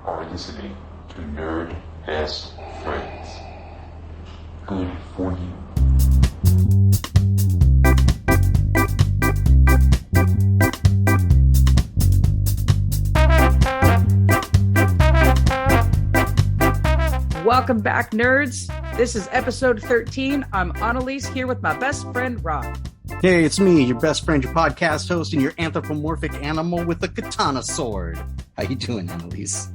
are listening to Nerd Best Friends. Good for you. Welcome back, nerds. This is episode 13. I'm Annalise here with my best friend, Rob. Hey, it's me, your best friend, your podcast host, and your anthropomorphic animal with a katana sword. How you doing, Annalise?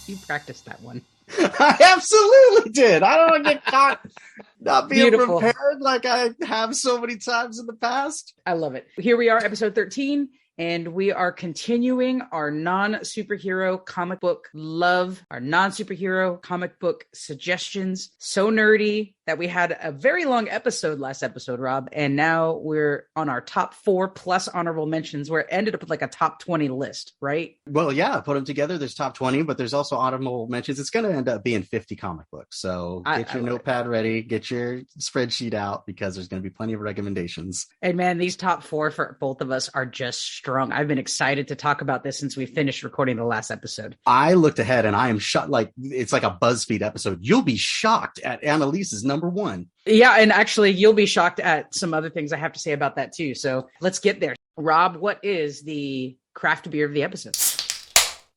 You practiced that one. I absolutely did. I don't want to get caught not being Beautiful. prepared like I have so many times in the past. I love it. Here we are, episode 13, and we are continuing our non-superhero comic book love, our non-superhero comic book suggestions. So nerdy that we had a very long episode last episode, Rob, and now we're on our top 4 plus honorable mentions, where it ended up with like a top 20 list, right? Well, yeah, put them together. There's top 20, but there's also honorable mentions. It's going to end up being 50 comic books. So get your notepad ready, get your spreadsheet out, because there's going to be plenty of recommendations. And man, these top 4 for both of us are just strong. I've been excited to talk about this since we finished recording the last episode. I looked ahead and I am shocked. Like, it's like a BuzzFeed episode. You'll be shocked at Annalise's number 1. Yeah, and actually, you'll be shocked at some other things I have to say about that too. So let's get there. Rob, what is the craft beer of the episode?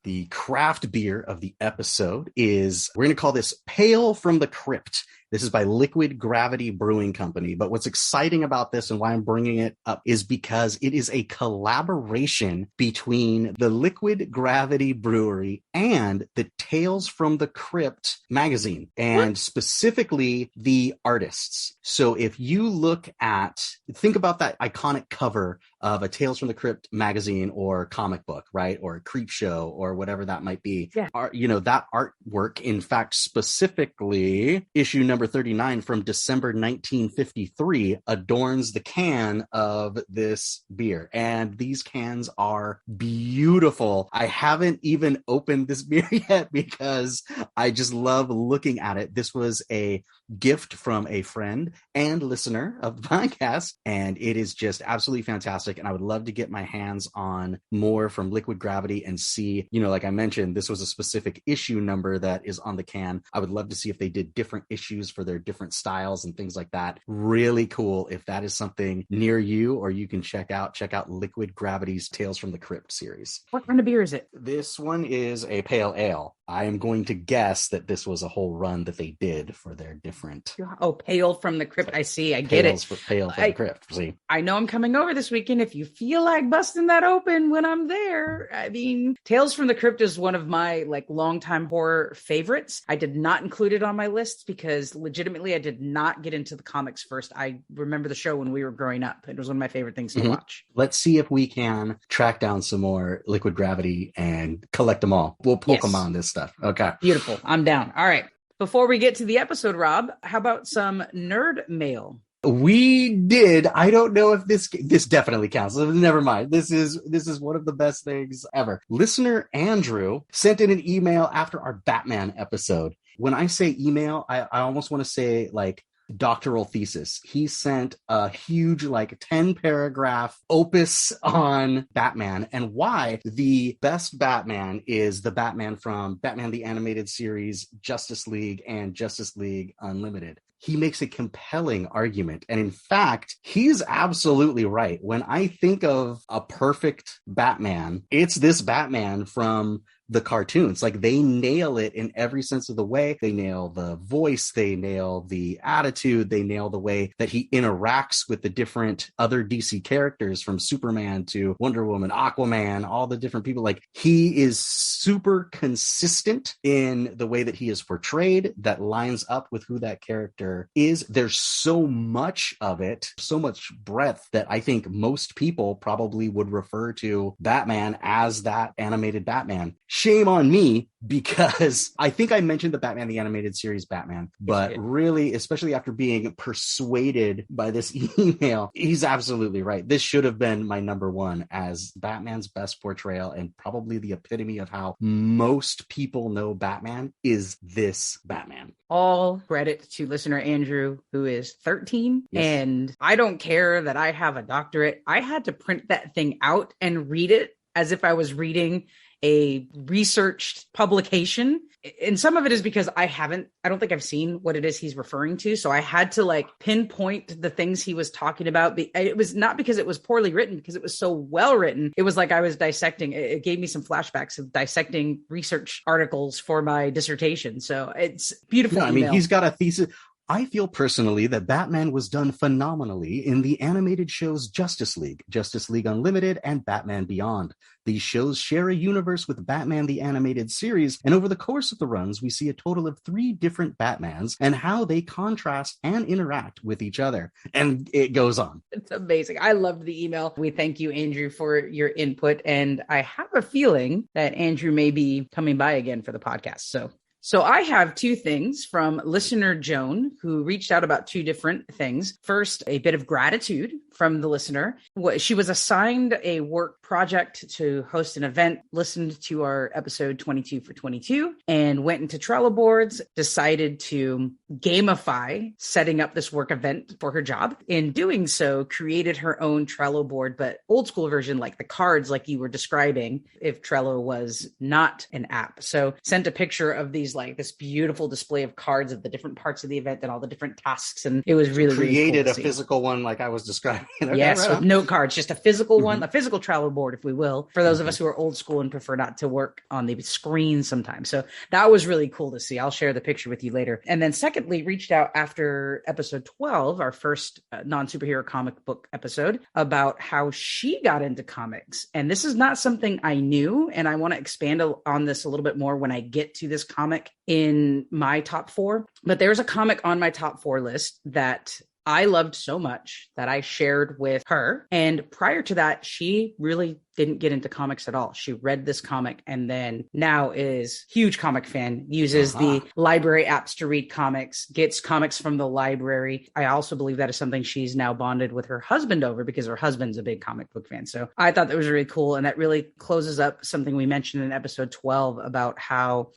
The craft beer of the episode is, we're going to call this Pale from the Crypt. This is by Liquid Gravity Brewing Company. But what's exciting about this and why I'm bringing it up is because it is a collaboration between the Liquid Gravity Brewery and the Tales from the Crypt magazine, and specifically the artists. So if you think about that iconic cover of a Tales from the Crypt magazine or comic book, right? Or a creep show or whatever that might be. Yeah. That artwork, in fact, specifically issue number 39 from December 1953 adorns the can of this beer. And these cans are beautiful. I haven't even opened this beer yet because I just love looking at it. This was a gift from a friend and listener of the podcast, and it is just absolutely fantastic. And I would love to get my hands on more from Liquid Gravity and see, like I mentioned, this was a specific issue number that is on the can. I would love to see if they did different issues for their different styles and things like that. Really cool. If that is something near you, or you can check out Liquid Gravity's Tales from the Crypt series. What kind of beer is it? This one is a pale ale. I am going to guess that this was a whole run that they did for their different. Oh, Pale from the Crypt. I see. I get it. Pale from the Crypt. See, I know I'm coming over this weekend. If you feel like busting that open when I'm there, I mean, Tales from the Crypt is one of my longtime horror favorites. I did not include it on my list because legitimately I did not get into the comics first. I remember the show when we were growing up. It was one of my favorite things to watch. Let's see if we can track down some more Liquid Gravity and collect them all. We'll Pokemon this stuff. Okay. Beautiful. I'm down. All right. Before we get to the episode, Rob, how about some nerd mail? We did. I don't know if this definitely counts. Never mind. This is one of the best things ever. Listener Andrew sent in an email after our Batman episode. When I say email, I almost want to say doctoral thesis. He sent a huge 10 paragraph opus on Batman and why the best Batman is the Batman from Batman the Animated Series, Justice League, and Justice League Unlimited. He makes a compelling argument. And in fact, he's absolutely right. When I think of a perfect Batman, it's this Batman from the cartoons. They nail it in every sense of the way. They nail the voice, they nail the attitude, they nail the way that he interacts with the different other DC characters, from Superman to Wonder Woman, Aquaman, all the different people. He is super consistent in the way that he is portrayed, that lines up with who that character is. There's so much of it, so much breadth, that I think most people probably would refer to Batman as that animated Batman. Shame on me, because I think I mentioned the Batman the Animated Series Batman, but really, especially after being persuaded by this email, he's absolutely right. This should have been my number 1 as Batman's best portrayal, and probably the epitome of how how most people know Batman is this Batman. All credit to listener Andrew, who is 13. Yes. And I don't care that I have a doctorate. I had to print that thing out and read it as if I was reading a researched publication. And some of it is because I don't think I've seen what it is he's referring to. So I had to like pinpoint the things he was talking about. It was not because it was poorly written, because it was so well written. It was like I was dissecting. It gave me some flashbacks of dissecting research articles for my dissertation. So it's beautiful. No, I mean, he's got a thesis. I feel personally that Batman was done phenomenally in the animated shows Justice League Unlimited, and Batman Beyond. These shows share a universe with Batman the Animated Series, and over the course of the runs, we see a total of 3 different Batmans and how they contrast and interact with each other. And it goes on. It's amazing. I loved the email. We thank you, Andrew, for your input. And I have a feeling that Andrew may be coming by again for the podcast. So I have 2 things from listener Joan, who reached out about 2 different things. First, a bit of gratitude from the listener. She was assigned a work project to host an event, listened to our episode 22 for 22, and went into Trello boards, decided to gamify setting up this work event for her job. In doing so, created her own Trello board, but old school version, like the cards, like you were describing, if Trello was not an app. So sent a picture of these, like this beautiful display of cards of the different parts of the event and all the different tasks. And it was really, created really cool a physical one like I was describing. Okay, yes, right with on. note cards, just a physical one, a physical Trello board, if we will, for those of us who are old school and prefer not to work on the screen sometimes. So that was really cool to see. I'll share the picture with you later. And then secondly, reached out after episode 12, our first non-superhero comic book episode, about how she got into comics. And this is not something I knew, and I want to expand on this a little bit more when I get to this comic in my top 4. But there's a comic on my top 4 list that I loved so much that I shared with her. And prior to that, she really didn't get into comics at all. She read this comic and then now is huge comic fan, uses the library apps to read comics, gets comics from the library. I also believe that is something she's now bonded with her husband over, because her husband's a big comic book fan. So I thought that was really cool. And that really closes up something we mentioned in episode 12 about how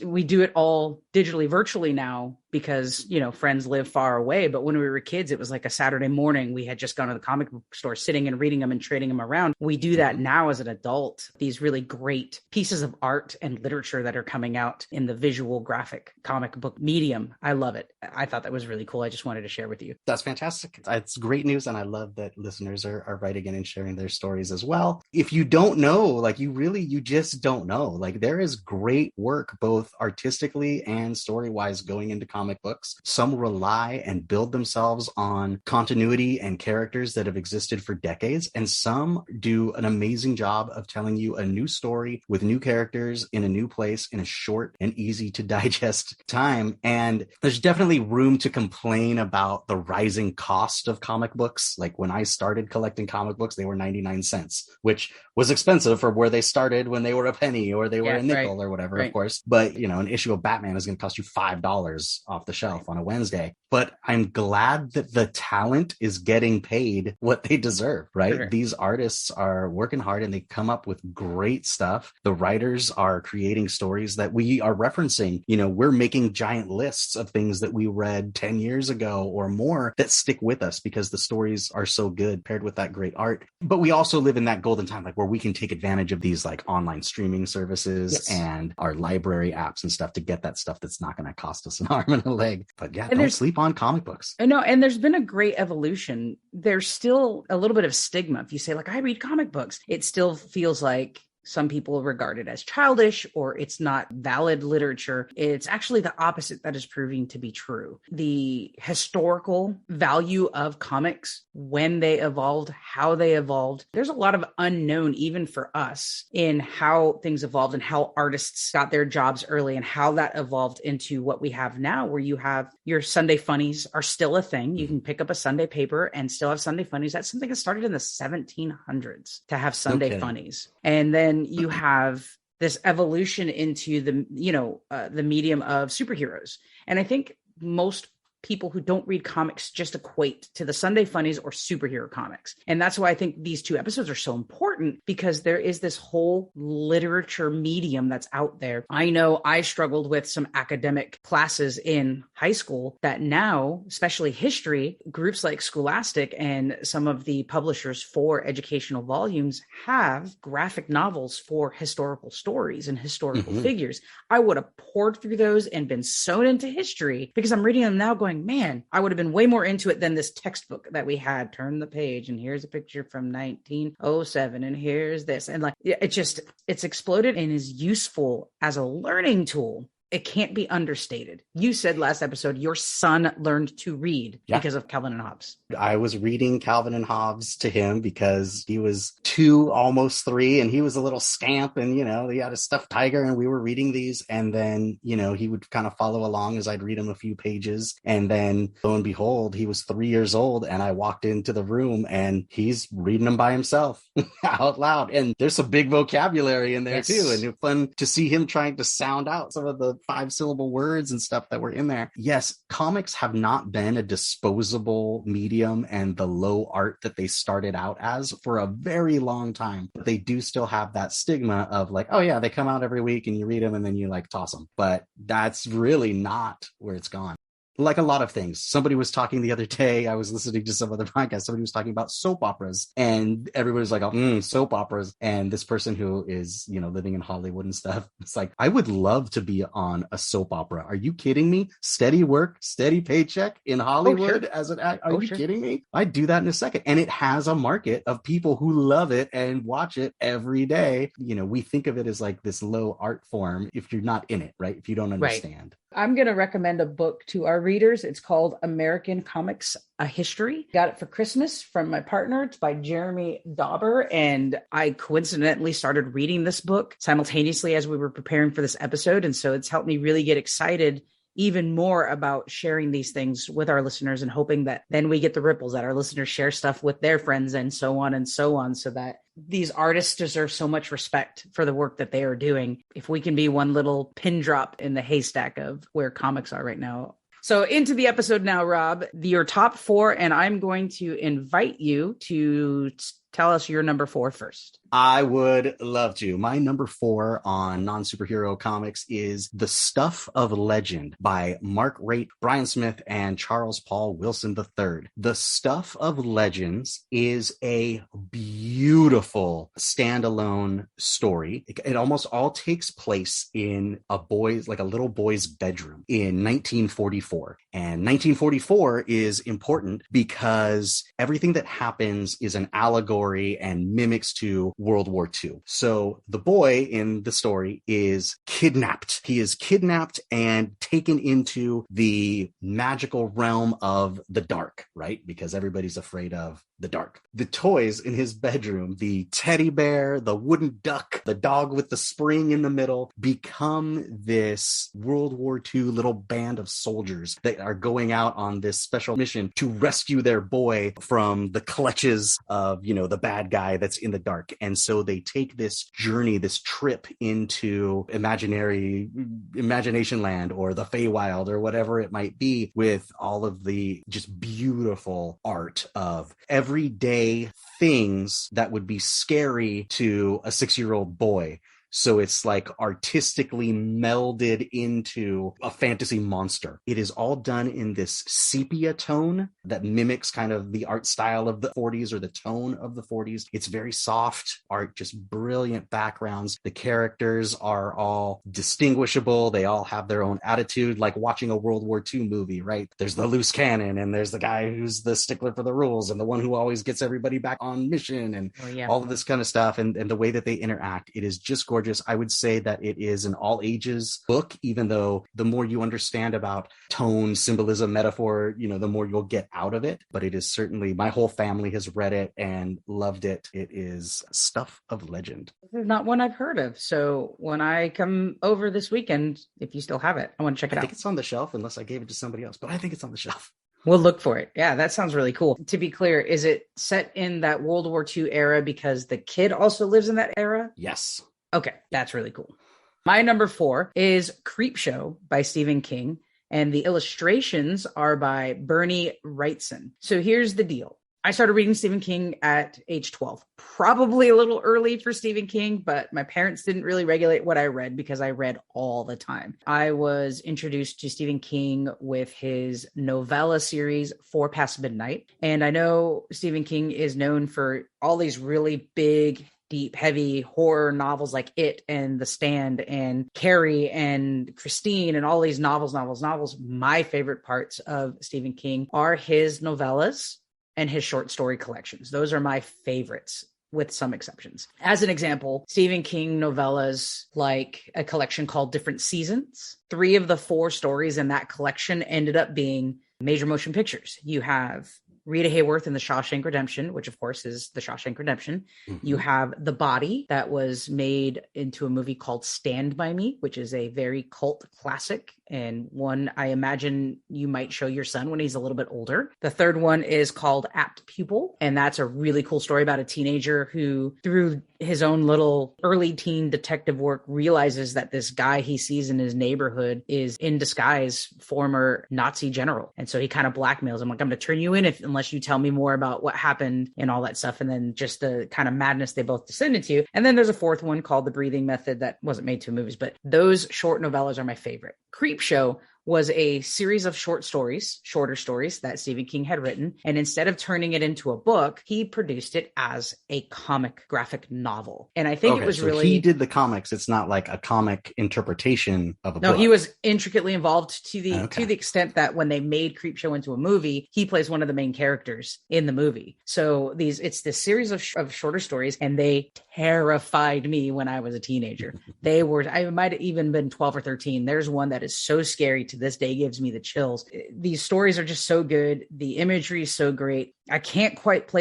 we do it all digitally, virtually now, because, friends live far away. But when we were kids, it was like a Saturday morning. We had just gone to the comic book store, sitting and reading them and trading them around. We do that now as an adult. These really great pieces of art and literature that are coming out in the visual graphic comic book medium. I love it. I thought that was really cool. I just wanted to share with you. That's fantastic. It's great news. And I love that listeners are writing in and sharing their stories as well. If you don't know, like you just don't know, like there is great work, both artistically and story-wise, going into comic books. Some rely and build themselves on continuity and characters that have existed for decades. And some do an amazing job of telling you a new story with new characters in a new place in a short and easy to digest time. And there's definitely room to complain about the rising cost of comic books. Like when I started collecting comic books, they were 99 cents, which was expensive for where they started when they were a penny or they were a nickel or whatever, of course. But, an issue of Batman is going to cost you $5 off the shelf on a Wednesday. But I'm glad that the talent is getting paid what they deserve, right? Sure. These artists are working hard and they come up with great stuff. The writers are creating stories that we are referencing. We're making giant lists of things that we read 10 years ago or more that stick with us because the stories are so good paired with that great art. But we also live in that golden time, like where we can take advantage of these like online streaming services and our library apps and stuff to get that stuff that's not going to cost us an arm and a leg. But yeah, don't sleep on comic books. No, and there's been a great evolution. There's still a little bit of stigma. If you say, like, I read comic books, it still feels like some people regard it as childish or it's not valid literature. It's actually the opposite that is proving to be true. The historical value of comics, when they evolved, how they evolved, there's a lot of unknown even for us in how things evolved and how artists got their jobs early and how that evolved into what we have now, where you have your Sunday funnies are still a thing. You can pick up a Sunday paper and still have Sunday funnies. That's something that started in the 1700s to have Sunday funnies. And then you have this evolution into the medium of superheroes. And I think most people who don't read comics just equate to the Sunday funnies or superhero comics. And that's why I think these two episodes are so important, because there is this whole literature medium that's out there. I know I struggled with some academic classes in high school that now, especially history, groups like Scholastic and some of the publishers for educational volumes have graphic novels for historical stories and historical figures. I would have poured through those and been sewn into history, because I'm reading them now going, man, I would have been way more into it than this textbook that we had. Turn the page and here's a picture from 1907 and here's this. And like, it's exploded and is useful as a learning tool. It can't be understated. You said last episode, your son learned to read because of Calvin and Hobbes. I was reading Calvin and Hobbes to him because he was 2, almost 3, and he was a little scamp, and, you know, he had a stuffed tiger, and we were reading these. And then, you know, he would kind of follow along as I'd read him a few pages. And then lo and behold, he was 3 years old, and I walked into the room and he's reading them by himself out loud. And there's some big vocabulary in there too. And it's fun to see him trying to sound out some of the 5-syllable words and stuff that were in there. Yes, comics have not been a disposable medium and the low art that they started out as for a very long time. But they do still have that stigma of like, oh yeah, they come out every week and you read them and then you like toss them. But that's really not where it's gone. Like a lot of things. Somebody was talking the other day, I was listening to some other podcast, somebody was talking about soap operas, and everybody was like, oh, soap operas. And this person who is, you know, living in Hollywood and stuff, it's like, I would love to be on a soap opera. Are you kidding me? Steady work, steady paycheck in Hollywood as an act. Are you kidding me? I'd do that in a second. And it has a market of people who love it and watch it every day. You know, we think of it as like this low art form if you're not in it, right? If you don't understand. I'm going to recommend a book to our readers. It's called American Comics, A History. Got it for Christmas from my partner. It's by Jeremy Dauber. And I coincidentally started reading this book simultaneously as we were preparing for this episode. And so it's helped me really get excited even more about sharing these things with our listeners, and hoping that then we get the ripples, that our listeners share stuff with their friends and so on, so that these artists deserve so much respect for the work that they are doing. If we can be one little pin drop in the haystack of where comics are right now. So into the episode now, Rob, your top 4, and I'm going to invite you to tell us your number 4 first. I would love to. My number 4 on non-superhero comics is The Stuff of Legend by Mark Raitt, Brian Smith, and Charles Paul Wilson III. The Stuff of Legends is a beautiful standalone story. It almost all takes place in a little boy's bedroom in 1944. And 1944 is important because everything that happens is an allegory and mimics to World War II. So the boy in the story is kidnapped. He is kidnapped and taken into the magical realm of the dark, right? Because everybody's afraid of the dark. The toys in his bedroom, the teddy bear, the wooden duck, the dog with the spring in the middle, become this World War II little band of soldiers that are going out on this special mission to rescue their boy from the clutches of, you know, the bad guy that's in the dark. And so they take this journey, this trip into imagination land or the Feywild or whatever it might be, with all of the just beautiful art of everyday things that would be scary to a 6-year-old boy. So it's like artistically melded into a fantasy monster. It is all done in this sepia tone that mimics kind of the art style of the 40s or the tone of the 40s. It's very soft art, just brilliant backgrounds. The characters are all distinguishable. They all have their own attitude, like watching a World War II movie, right? There's the loose cannon, and there's the guy who's the stickler for the rules, and the one who always gets everybody back on mission, and all of this kind of stuff. And the way that they interact, it is just gorgeous. I would say that it is an all ages book, even though the more you understand about tone, symbolism, metaphor, you know, the more you'll get out of it. But it is certainly, my whole family has read it and loved it. It is Stuff of Legend. This is not one I've heard of. So when I come over this weekend, if you still have it, I want to check it out. I think it's on the shelf, unless I gave it to somebody else, but I think it's on the shelf. We'll look for it. Yeah, that sounds really cool. To be clear, is it set in that World War II era because the kid also lives in that era? Yes. Okay, that's really cool. My number 4 is Creepshow by Stephen King. and the illustrations are by Bernie Wrightson. So here's the deal. I started reading Stephen King at age 12, probably a little early for Stephen King, but my parents didn't really regulate what I read because I read all the time. I was introduced to Stephen King with his novella series, 4 Past Midnight. And I know Stephen King is known for all these really big, deep, heavy horror novels like It and The Stand and Carrie and Christine and all these novels. My favorite parts of Stephen King are his novellas and his short story collections. Those are my favorites, with some exceptions. As an example, Stephen King novellas like a collection called Different Seasons. 3 of the 4 stories in that collection ended up being major motion pictures. You have Rita Hayworth in The Shawshank Redemption, which of course is The Shawshank Redemption. Mm-hmm. You have The Body, that was made into a movie called Stand By Me, which is a very cult classic and one I imagine you might show your son when he's a little bit older. The third one is called Apt Pupil, and that's a really cool story about a teenager who, through his own little early teen detective work, realizes that this guy he sees in his neighborhood is in disguise former Nazi general. And so he kind of blackmails him, like, I'm going to turn you in unless you tell me more about what happened and all that stuff. And then just the kind of madness they both descend into. And then there's a fourth one called The Breathing Method that wasn't made to movies, but those short novellas are my favorite. Creepshow was a series of shorter stories that Stephen King had written. And instead of turning it into a book, he produced it as a comic graphic novel. And I think it was really... he did the comics. It's not like a comic interpretation of a book. No, he was intricately involved to the extent that when they made Creepshow into a movie, he plays one of the main characters in the movie. So it's this series of shorter stories, and they terrified me when I was a teenager. I might have even been 12 or 13. There's one that is so scary to this day, gives me the chills. These stories are just so good. The imagery is so great. I can't quite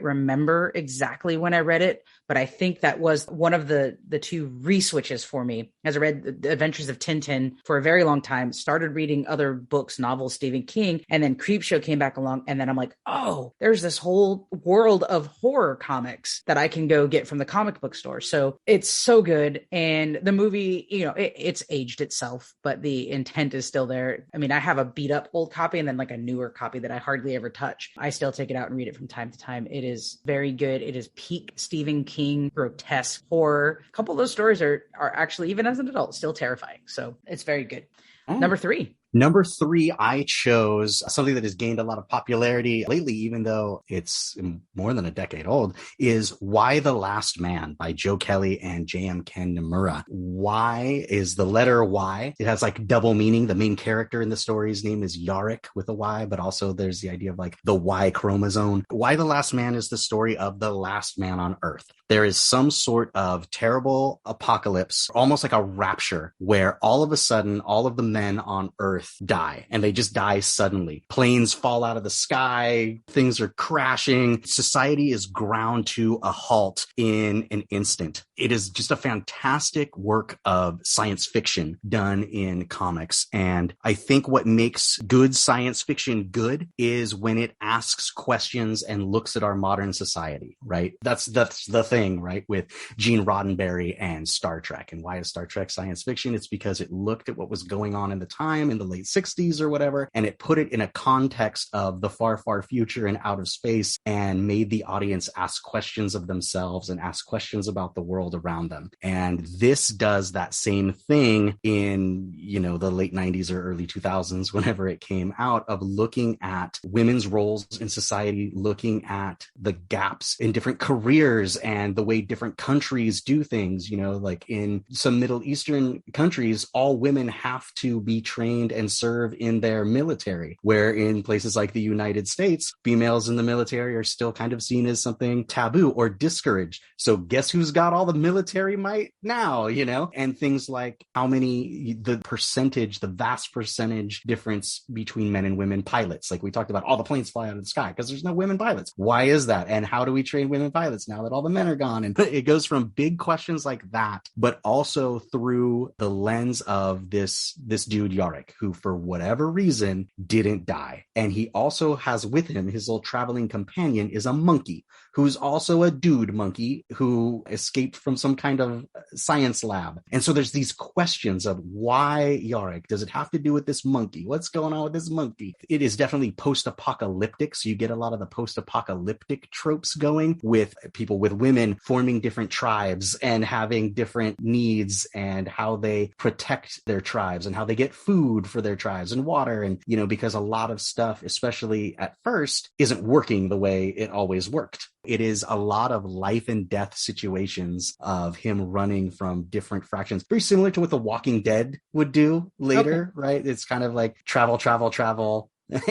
remember exactly when I read it, but I think that was one of the 2 re-switches for me, as I read The Adventures of Tintin for a very long time, started reading other books, novels, Stephen King, and then Creepshow came back along, and then I'm like, oh, there's this whole world of horror comics that I can go get from the comic book store. So it's so good. And the movie, it's aged itself, but the intent is still there. I mean, I have a beat up old copy and then like a newer copy that I hardly ever touch. I still take it out and read it from time to time. It is very good. It is peak Stephen King, grotesque horror. A couple of those stories are actually, even as an adult, still terrifying. So it's very good. Oh. Number 3, I chose something that has gained a lot of popularity lately, even though it's more than a decade old, is Y the Last Man by Joe Kelly and J.M. Ken Nomura. Y is the letter Y. It has like double meaning. The main character in the story's name is Yarick with a Y, but also there's the idea of like the Y chromosome. Y the Last Man is the story of the last man on Earth. There is some sort of terrible apocalypse, almost like a rapture, where all of a sudden, all of the men on Earth die, and they just die suddenly. Planes fall out of the sky, things are crashing, society is ground to a halt in an instant. It is just a fantastic work of science fiction done in comics. And I think what makes good science fiction good is when it asks questions and looks at our modern society, right? That's the thing, right? With Gene Roddenberry and Star Trek. And why is Star Trek science fiction? It's because it looked at what was going on in the time in the late 60s or whatever, and it put it in a context of the far, far future and out of space, and made the audience ask questions of themselves and ask questions about the world around them. And this does that same thing in, the late 90s or early 2000s, whenever it came out, of looking at women's roles in society, looking at the gaps in different careers and the way different countries do things. Like in some Middle Eastern countries, all women have to be trained and serve in their military, where in places like the United States, females in the military are still kind of seen as something taboo or discouraged. So guess who's got all the military might now, and things like the vast percentage difference between men and women pilots. Like we talked about, all the planes fly out of the sky because there's no women pilots. Why is that? And how do we train women pilots now that all the men are gone? And it goes from big questions like that, but also through the lens of this dude Yarick, who for whatever reason didn't die. And he also has with him, his little traveling companion is a monkey who's also a dude monkey who escaped from some kind of science lab. And so there's these questions of why Yarick? Does it have to do with this monkey? What's going on with this monkey? It is definitely post-apocalyptic. So you get a lot of the post-apocalyptic tropes going with people, with women forming different tribes and having different needs and how they protect their tribes and how they get food for their tribes and water. And, you know, because a lot of stuff, especially at first, isn't working the way it always worked. It is a lot of life and death situations of him running from different fractions, very similar to what The Walking Dead would do later, right? It's kind of like travel.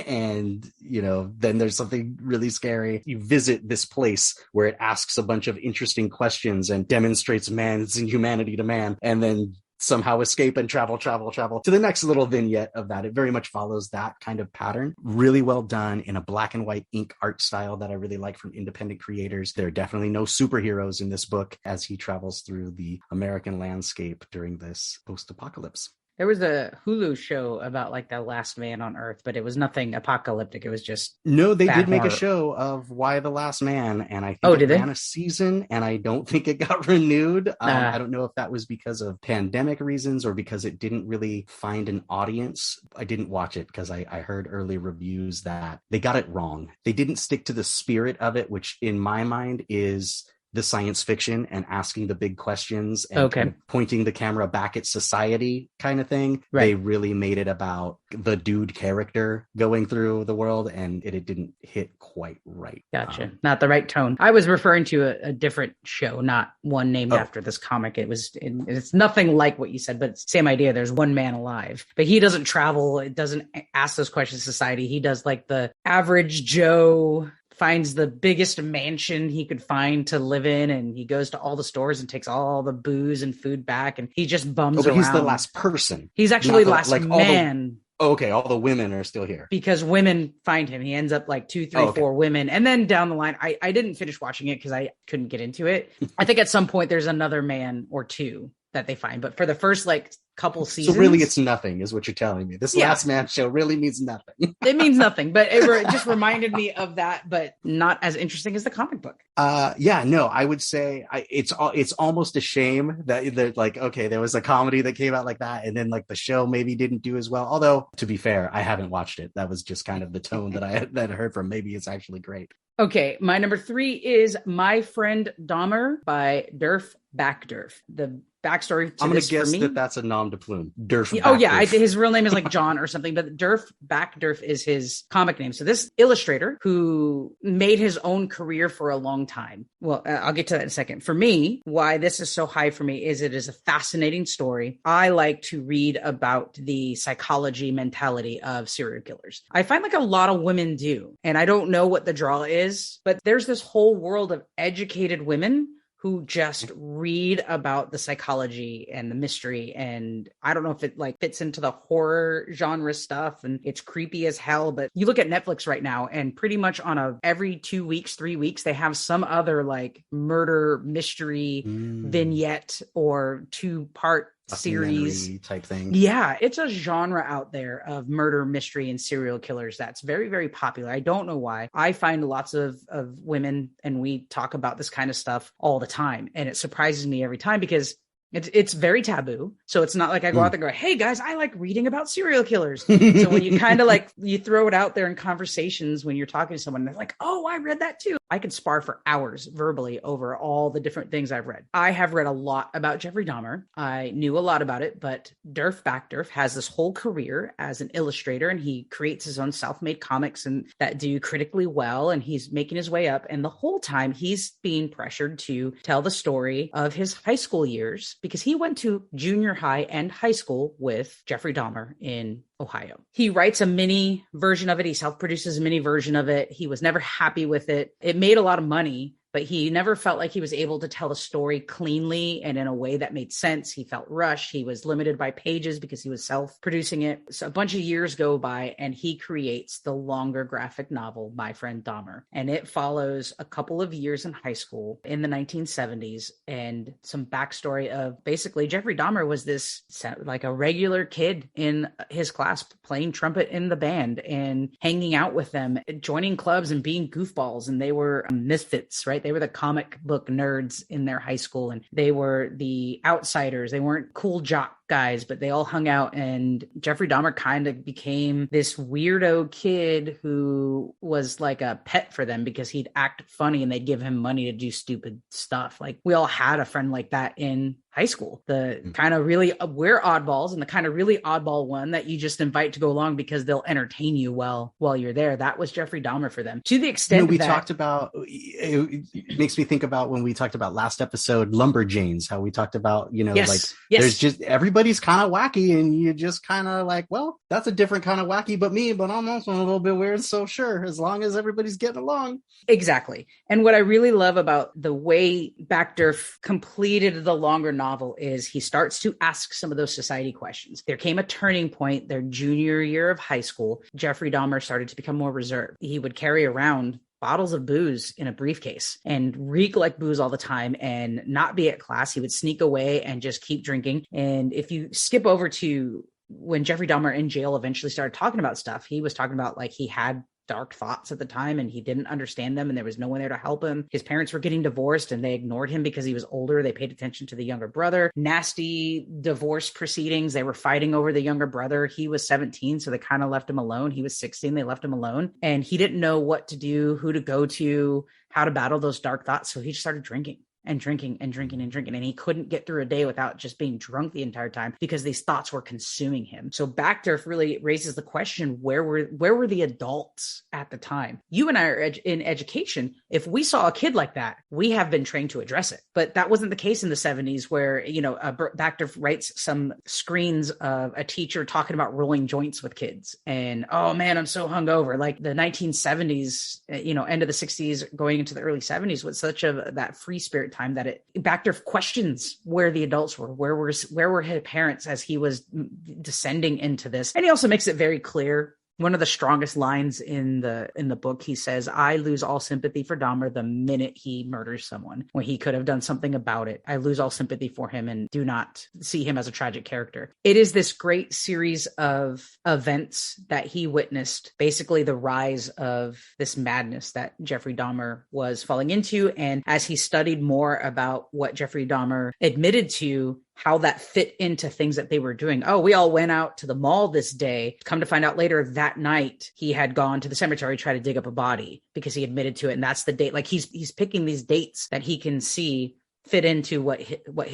And, you know, then there's something really scary. You visit this place where it asks a bunch of interesting questions and demonstrates man's inhumanity to man, and then somehow escape and travel to the next little vignette of that. It very much follows that kind of pattern. Really well done in a black and white ink art style that I really like from independent creators. There are definitely no superheroes in this book as he travels through the American landscape during this post-apocalypse. There was a Hulu show about like the last man on Earth, but it was nothing apocalyptic. It was just they bad did make horror. a show of Why the Last Man, and I think did it they? ran a season, and I don't think it got renewed. I don't know if that was because of pandemic reasons or because it didn't really find an audience. I didn't watch it because I heard early reviews that they got it wrong. They didn't stick to the spirit of it, which in my mind is the science fiction and asking the big questions and kind of pointing the camera back at society kind of thing. Right. They really made it about the dude character going through the world, and it didn't hit quite right. Gotcha. Not the right tone. I was referring to a different show, not one named after this comic. It's nothing like what you said, but it's the same idea. There's one man alive, but he doesn't travel. It doesn't ask those questions to society. He does like the average Joe, finds the biggest mansion he could find to live in, and he goes to all the stores and takes all the booze and food back, and he just bums around. He's the last person. He's actually last man. All the women are still here. Because women find him. He ends up like 2, 3, 4 women. And then down the line, I didn't finish watching it because I couldn't get into it. I think at some point there's another man or two that they find. But for the first like couple seasons. So really it's nothing is what you're telling me. This Last Man show really means nothing. It means nothing, but it just reminded me of that, but not as interesting as the comic book. I would say it's almost a shame that like, okay, there was a comedy that came out like that, and then like the show maybe didn't do as well. Although, to be fair, I haven't watched it. That was just kind of the tone that I heard from. Maybe it's actually great. Okay, my number 3 is My Friend Dahmer by Derf Backderf. The backstory to I'm going to guess for me, that's a nom de plume. Derf. Oh yeah, his real name is like John or something, but Derf Backderf is his comic name. So this illustrator who made his own career for a long time. Well, I'll get to that in a second. For me, why this is so high for me is it is a fascinating story. I like to read about the psychology mentality of serial killers. I find like a lot of women do, and I don't know what the draw is, but there's this whole world of educated women who just read about the psychology and the mystery. And I don't know if it like fits into the horror genre stuff and it's creepy as hell, but you look at Netflix right now and pretty much on every 2 weeks, 3 weeks, they have some other like murder mystery vignette or 2-part series type thing. Yeah, it's a genre out there of murder mystery and serial killers that's very, very popular. I don't know why. I find lots of women, and we talk about this kind of stuff all the time, and it surprises me every time because it's very taboo. So it's not like I go out there and go, hey guys, I like reading about serial killers. So when you kind of like, you throw it out there in conversations when you're talking to someone, they're like, oh, I read that too. I could spar for hours verbally over all the different things I've read. I have read a lot about Jeffrey Dahmer. I knew a lot about it, but Derf Backderf has this whole career as an illustrator, and he creates his own self-made comics and that do critically well, and he's making his way up. And the whole time he's being pressured to tell the story of his high school years because he went to junior high and high school with Jeffrey Dahmer in Ohio. He writes a mini version of it. He self-produces a mini version of it. He was never happy with it. It made a lot of money, but he never felt like he was able to tell the story cleanly and in a way that made sense. He felt rushed. He was limited by pages because he was self-producing it. So a bunch of years go by and he creates the longer graphic novel, My Friend Dahmer. And it follows a couple of years in high school in the 1970s and some backstory of basically Jeffrey Dahmer was this like a regular kid in his class playing trumpet in the band and hanging out with them, joining clubs and being goofballs. And they were misfits, right? They were the comic book nerds in their high school and they were the outsiders. They weren't cool jock guys, but they all hung out, and Jeffrey Dahmer kind of became this weirdo kid who was like a pet for them because he'd act funny and they'd give him money to do stupid stuff. Like we all had a friend like that in high school, the kind of really we're oddballs and the kind of really oddball one that you just invite to go along because they'll entertain you while you're there. That was Jeffrey Dahmer for them, to the extent we that talked about. It makes me think about when we talked about last episode Lumberjanes, how we talked about there's just everybody's kind of wacky and you just kind of like, well, that's a different kind of wacky but I'm also a little bit weird, so sure, as long as everybody's getting along. Exactly. And what I really love about the way Backderf completed the longer novel is he starts to ask some of those society questions. There came a turning point their junior year of high school. Jeffrey Dahmer started to become more reserved. He would carry around bottles of booze in a briefcase and reek like booze all the time and not be at class. He would sneak away and just keep drinking. And if you skip over to when Jeffrey Dahmer in jail eventually started talking about stuff, he was talking about like he had dark thoughts at the time and he didn't understand them and there was no one there to help him. His parents were getting divorced and they ignored him because he was older. They paid attention to the younger brother. Nasty divorce proceedings. They were fighting over the younger brother. He was 17, so they kind of left him alone. He was 16. They left him alone and he didn't know what to do, who to go to, how to battle those dark thoughts. So he just started drinking. And drinking and drinking and drinking. And he couldn't get through a day without just being drunk the entire time because these thoughts were consuming him. So Backderf really raises the question, where were the adults at the time? You and I are in education. If we saw a kid like that, we have been trained to address it. But that wasn't the case in the 70s where, Backderf writes some screens of a teacher talking about rolling joints with kids. And, oh man, I'm so hungover. Like the 1970s, end of the 60s, going into the early 70s was such that free spirit time that Backderf questions where the adults were, where were his parents as he was descending into this. And he also makes it very clear. One of the strongest lines in the book, he says, I lose all sympathy for Dahmer the minute he murders someone, when he could have done something about it. I lose all sympathy for him and do not see him as a tragic character. It is this great series of events that he witnessed, basically the rise of this madness that Jeffrey Dahmer was falling into. And as he studied more about what Jeffrey Dahmer admitted to, how that fit into things that they were doing. Oh, we all went out to the mall this day. Come to find out later that night, he had gone to the cemetery to try to dig up a body because he admitted to it. And that's the date. Like he's picking these dates that he can see fit into what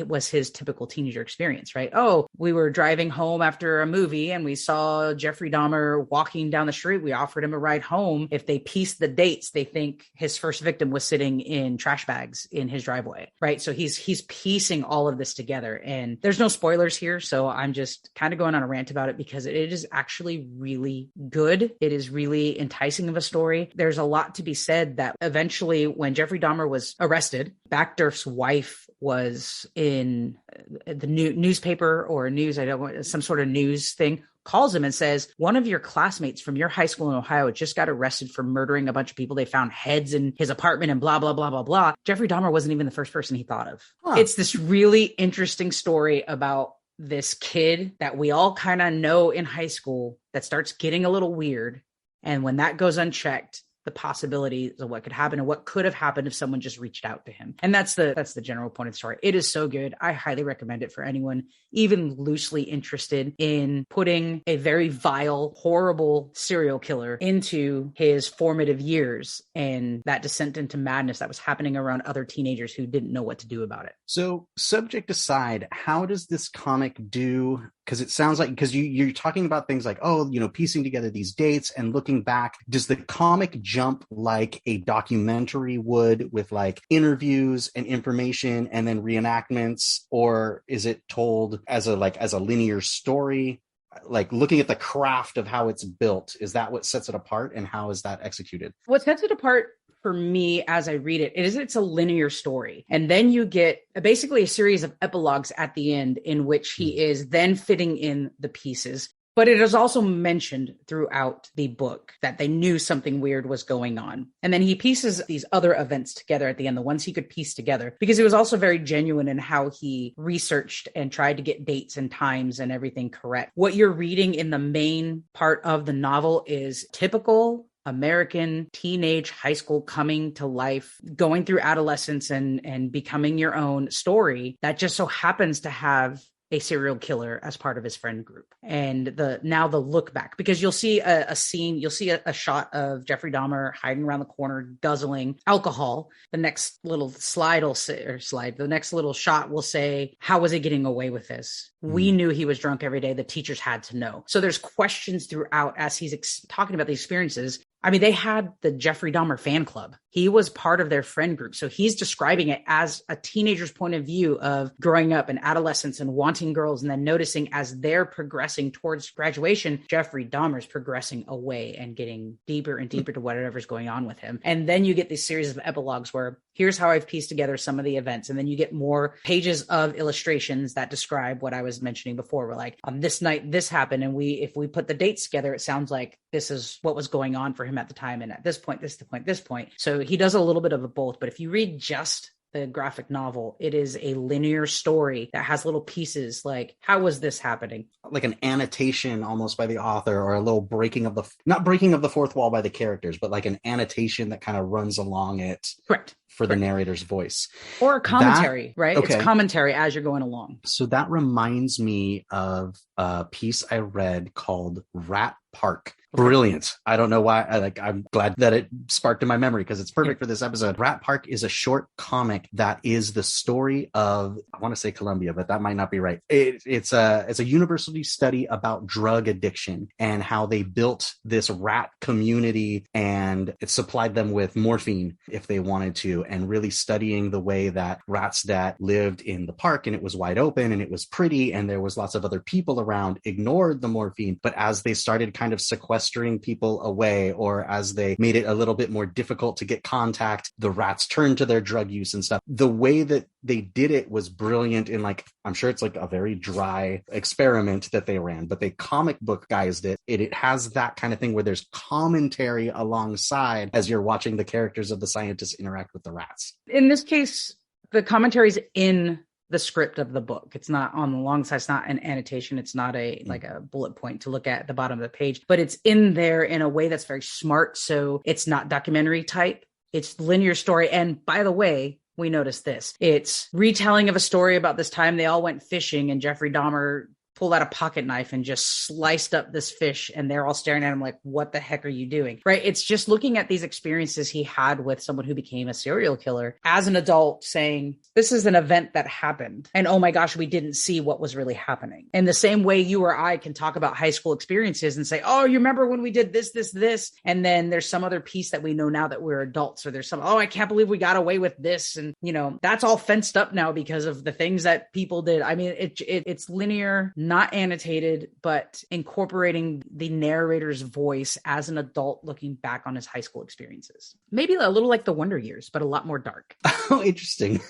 was his typical teenager experience, right? Oh, we were driving home after a movie and we saw Jeffrey Dahmer walking down the street. We offered him a ride home. If they piece the dates, they think his first victim was sitting in trash bags in his driveway, right? So he's piecing all of this together, and there's no spoilers here. So I'm just kind of going on a rant about it because it is actually really good. It is really enticing of a story. There's a lot to be said that eventually when Jeffrey Dahmer was arrested, Backderf's wife was in the newspaper or news, some sort of news thing, calls him and says, one of your classmates from your high school in Ohio just got arrested for murdering a bunch of people. They found heads in his apartment and blah, blah, blah, blah, blah. Jeffrey Dahmer wasn't even the first person he thought of. Huh. It's this really interesting story about this kid that we all kind of know in high school that starts getting a little weird. And when that goes unchecked, the possibilities of what could happen and what could have happened if someone just reached out to him. And that's the general point of the story. It is so good. I highly recommend it for anyone even loosely interested in putting a very vile, horrible serial killer into his formative years and that descent into madness that was happening around other teenagers who didn't know what to do about it. So subject aside, how does this comic do? Because it sounds like, because you're talking about things like, piecing together these dates and looking back. Does the comic jump like a documentary would with like interviews and information and then reenactments? Or is it told as a linear story? like looking at the craft of how it's built, is that what sets it apart, and how is that executed? What sets it apart for me as I read it is it's a linear story. And then you get basically a series of epilogues at the end in which he is then fitting in the pieces. But it is also mentioned throughout the book that they knew something weird was going on. And then he pieces these other events together at the end, the ones he could piece together, because he was also very genuine in how he researched and tried to get dates and times and everything correct. What you're reading in the main part of the novel is typical American teenage high school coming to life, going through adolescence and becoming your own story that just so happens to have a serial killer as part of his friend group. And the look back, because you'll see a scene, you'll see a shot of Jeffrey Dahmer hiding around the corner, guzzling alcohol. The next little the next little shot will say, how was he getting away with this? We knew he was drunk every day. The teachers had to know. So there's questions throughout as he's talking about the experiences. I mean, they had the Jeffrey Dahmer fan club. He was part of their friend group. So he's describing it as a teenager's point of view of growing up in adolescence and wanting girls, and then noticing as they're progressing towards graduation, Jeffrey Dahmer's progressing away and getting deeper and deeper to whatever's going on with him. And then you get this series of epilogues where here's how I've pieced together some of the events. And then you get more pages of illustrations that describe what I was mentioning before. We're like, on this night, this happened. And if we put the dates together, it sounds like this is what was going on for him at the time. And at this point, this point. So he does a little bit of both. But if you read just the graphic novel, it is a linear story that has little pieces like, how was this happening? Like an annotation almost by the author, or a little not breaking of the fourth wall by the characters, but like an annotation that kind of runs along it. Correct. For the narrator's voice. Or a commentary, right? Okay. It's commentary as you're going along. So that reminds me of a piece I read called Rat Park. Brilliant. I don't know why. I'm glad that it sparked in my memory because it's perfect for this episode. Rat Park is a short comic that is the story of, I want to say Columbia, but that might not be right. It's a university study about drug addiction and how they built this rat community, and it supplied them with morphine if they wanted to, and really studying the way that rats that lived in the park and it was wide open and it was pretty and there was lots of other people around ignored the morphine. But as they started kind of sequestering people away, or as they made it a little bit more difficult to get contact, the rats turned to their drug use and stuff. The way that they did it was brilliant, and like, I'm sure it's like a very dry experiment that they ran, but they comic book guised it. It has that kind of thing where there's commentary alongside as you're watching the characters of the scientists interact with the rats. In this case, the commentary's in the script of the book. It's not on the long side. It's not an annotation. It's not like a bullet point to look at the bottom of the page, but it's in there in a way that's very smart. So it's not documentary type. It's linear story. And by the way, we noticed this. It's retelling of a story about this time they all went fishing and Jeffrey Dahmer pulled out a pocket knife and just sliced up this fish, and they're all staring at him like, what the heck are you doing? Right? It's just looking at these experiences he had with someone who became a serial killer as an adult, saying, this is an event that happened. And oh my gosh, we didn't see what was really happening. In the same way you or I can talk about high school experiences and say, oh, you remember when we did this? And then there's some other piece that we know now that we're adults, or there's some, oh, I can't believe we got away with this. And, that's all fenced up now because of the things that people did. I mean, it's linear, not annotated, but incorporating the narrator's voice as an adult looking back on his high school experiences. Maybe a little like the Wonder Years, but a lot more dark. Oh, interesting.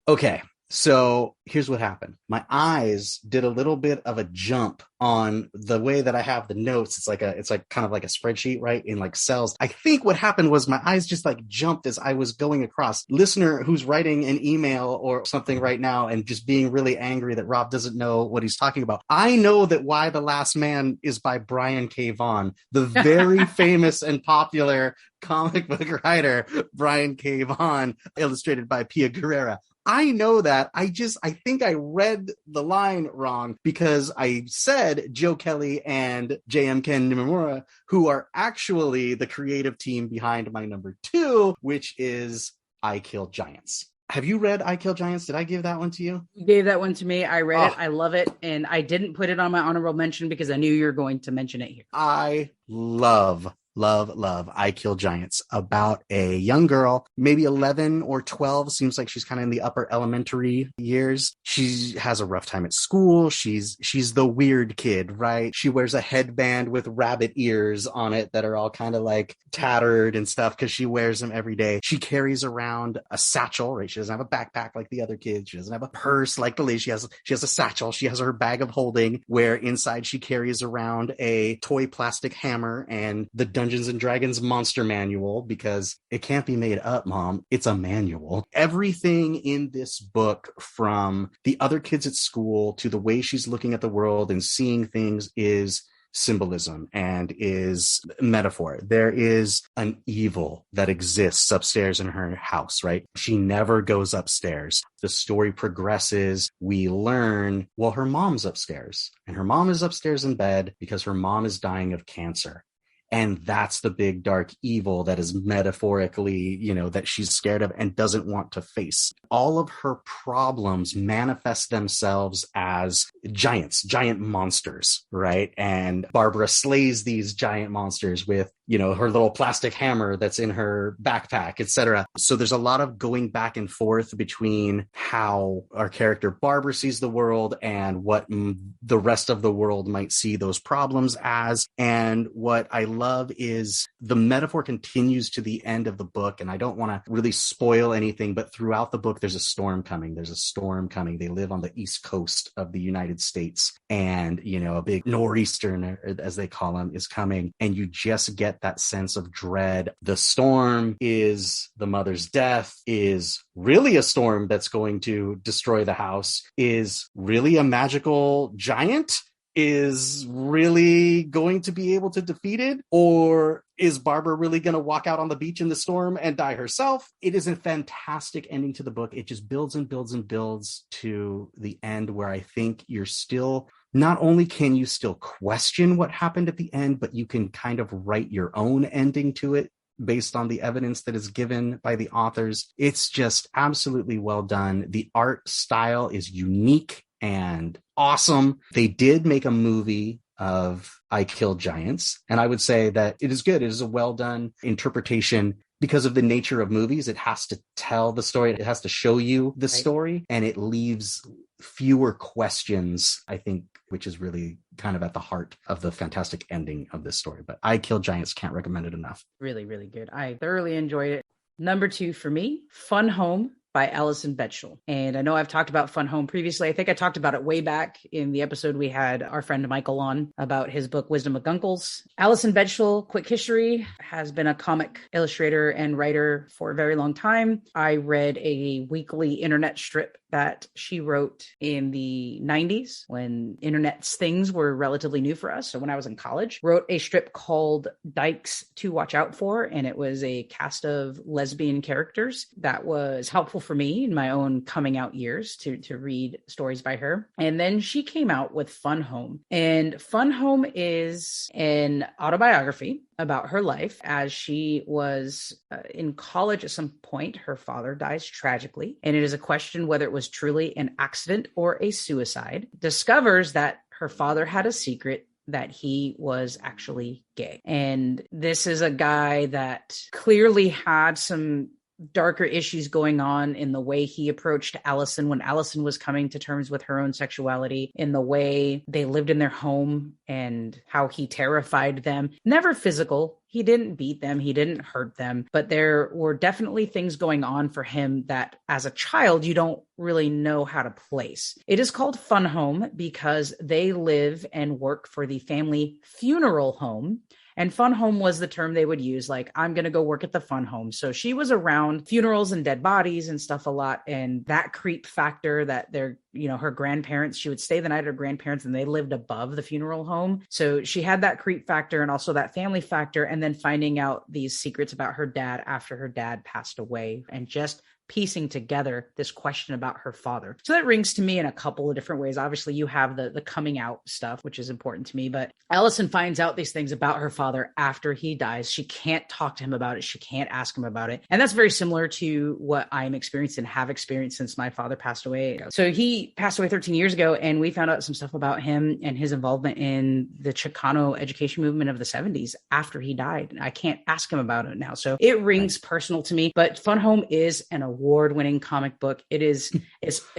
Okay. So here's what happened. My eyes did a little bit of a jump on the way that I have the notes. It's like kind of like a spreadsheet, right? In like cells. I think what happened was my eyes just like jumped as I was going across. Listener who's writing an email or something right now and just being really angry that Rob doesn't know what he's talking about. I know that Why the Last Man is by Brian K. Vaughan, the very famous and popular comic book writer, Brian K. Vaughan, illustrated by Pia Guerrera. I know that. I think I read the line wrong because I said Joe Kelly and J.M. Ken Nimamura, who are actually the creative team behind my number 2, which is I Kill Giants. Have you read I Kill Giants? Did I give that one to you? You gave that one to me. I read it. I love it. And I didn't put it on my honorable mention because I knew you were going to mention it here. I love love I Kill Giants, about a young girl, maybe 11 or 12, seems like she's kind of in the upper elementary years. She has a rough time at school. She's the weird kid, right? She wears a headband with rabbit ears on it that are all kind of like tattered and stuff because she wears them every day. She carries around a satchel, right? She doesn't have a backpack like the other kids. She doesn't have a purse like the lady. She has a satchel. She has her bag of holding where inside she carries around a toy plastic hammer and the Dungeons and Dragons monster manual, because it can't be made up, Mom. It's a manual. Everything in this book, from the other kids at school to the way she's looking at the world and seeing things, is symbolism and is metaphor. There is an evil that exists upstairs in her house, right? She never goes upstairs. The story progresses. We learn, well, her mom's upstairs, and her mom is upstairs in bed because her mom is dying of cancer. And that's the big dark evil that is metaphorically, that she's scared of and doesn't want to face. All of her problems manifest themselves as giant monsters, right? And Barbara slays these giant monsters with, her little plastic hammer that's in her backpack, etc. So there's a lot of going back and forth between how our character Barbara sees the world and what the rest of the world might see those problems as. And what I love is the metaphor continues to the end of the book. And I don't want to really spoil anything, but throughout the book, there's a storm coming. They live on the East Coast of the United States. And, a big nor'easter, as they call them, is coming. And you just get that sense of dread. The storm is the mother's death, is really a storm that's going to destroy the house, is really a magical giant, is really going to be able to defeat it, or is Barbara really going to walk out on the beach in the storm and die herself? It is a fantastic ending to the book. It just builds and builds and builds to the end where I think you're still, not only can you still question what happened at the end, but you can kind of write your own ending to it based on the evidence that is given by the authors. It's just absolutely well done. The art style is unique and awesome. They did make a movie of I Kill Giants, and I would say that it is good. It is a well done interpretation. Because of the nature of movies, it has to tell the story. It has to show you the story, and it leaves fewer questions, I think, which is really kind of at the heart of the fantastic ending of this story. But I Kill Giants, can't recommend it enough. Really, really good. I thoroughly enjoyed it. Number 2 for me, Fun Home by Alison Bechdel. And I know I've talked about Fun Home previously. I think I talked about it way back in the episode we had our friend Michael on about his book, Wisdom of Gunkles. Alison Bechdel, quick history, has been a comic illustrator and writer for a very long time. I read a weekly internet strip that she wrote in the 90s when internet's things were relatively new for us. So when I was in college, wrote a strip called Dykes to Watch Out For. And it was a cast of lesbian characters that was helpful for me in my own coming out years to read stories by her. And then she came out with Fun Home. And Fun Home is an autobiography about her life as she was in college. At some point, her father dies tragically, and it is a question whether it was truly an accident or a suicide. Discovers that her father had a secret, that he was actually gay. And this is a guy that clearly had some darker issues going on in the way he approached Allison when Allison was coming to terms with her own sexuality, in the way they lived in their home and how he terrified them. Never physical. He didn't beat them. He didn't hurt them. But there were definitely things going on for him that as a child, you don't really know how to place. It is called Fun Home because they live and work for the family funeral home. And Fun Home was the term they would use, like, I'm going to go work at the Fun Home. So she was around funerals and dead bodies and stuff a lot. And that creep factor that they're, her grandparents, she would stay the night at her grandparents and they lived above the funeral home. So she had that creep factor and also that family factor. And then finding out these secrets about her dad after her dad passed away, and just piecing together this question about her father. So that rings to me in a couple of different ways. Obviously, you have the coming out stuff, which is important to me, but Allison finds out these things about her father after he dies. She can't talk to him about it. She can't ask him about it. And that's very similar to what I'm experiencing and have experienced since my father passed away. So he passed away 13 years ago, and we found out some stuff about him and his involvement in the Chicano education movement of the 70s after he died. I can't ask him about it now. So it rings personal to me, but Fun Home is an award-winning comic book. It's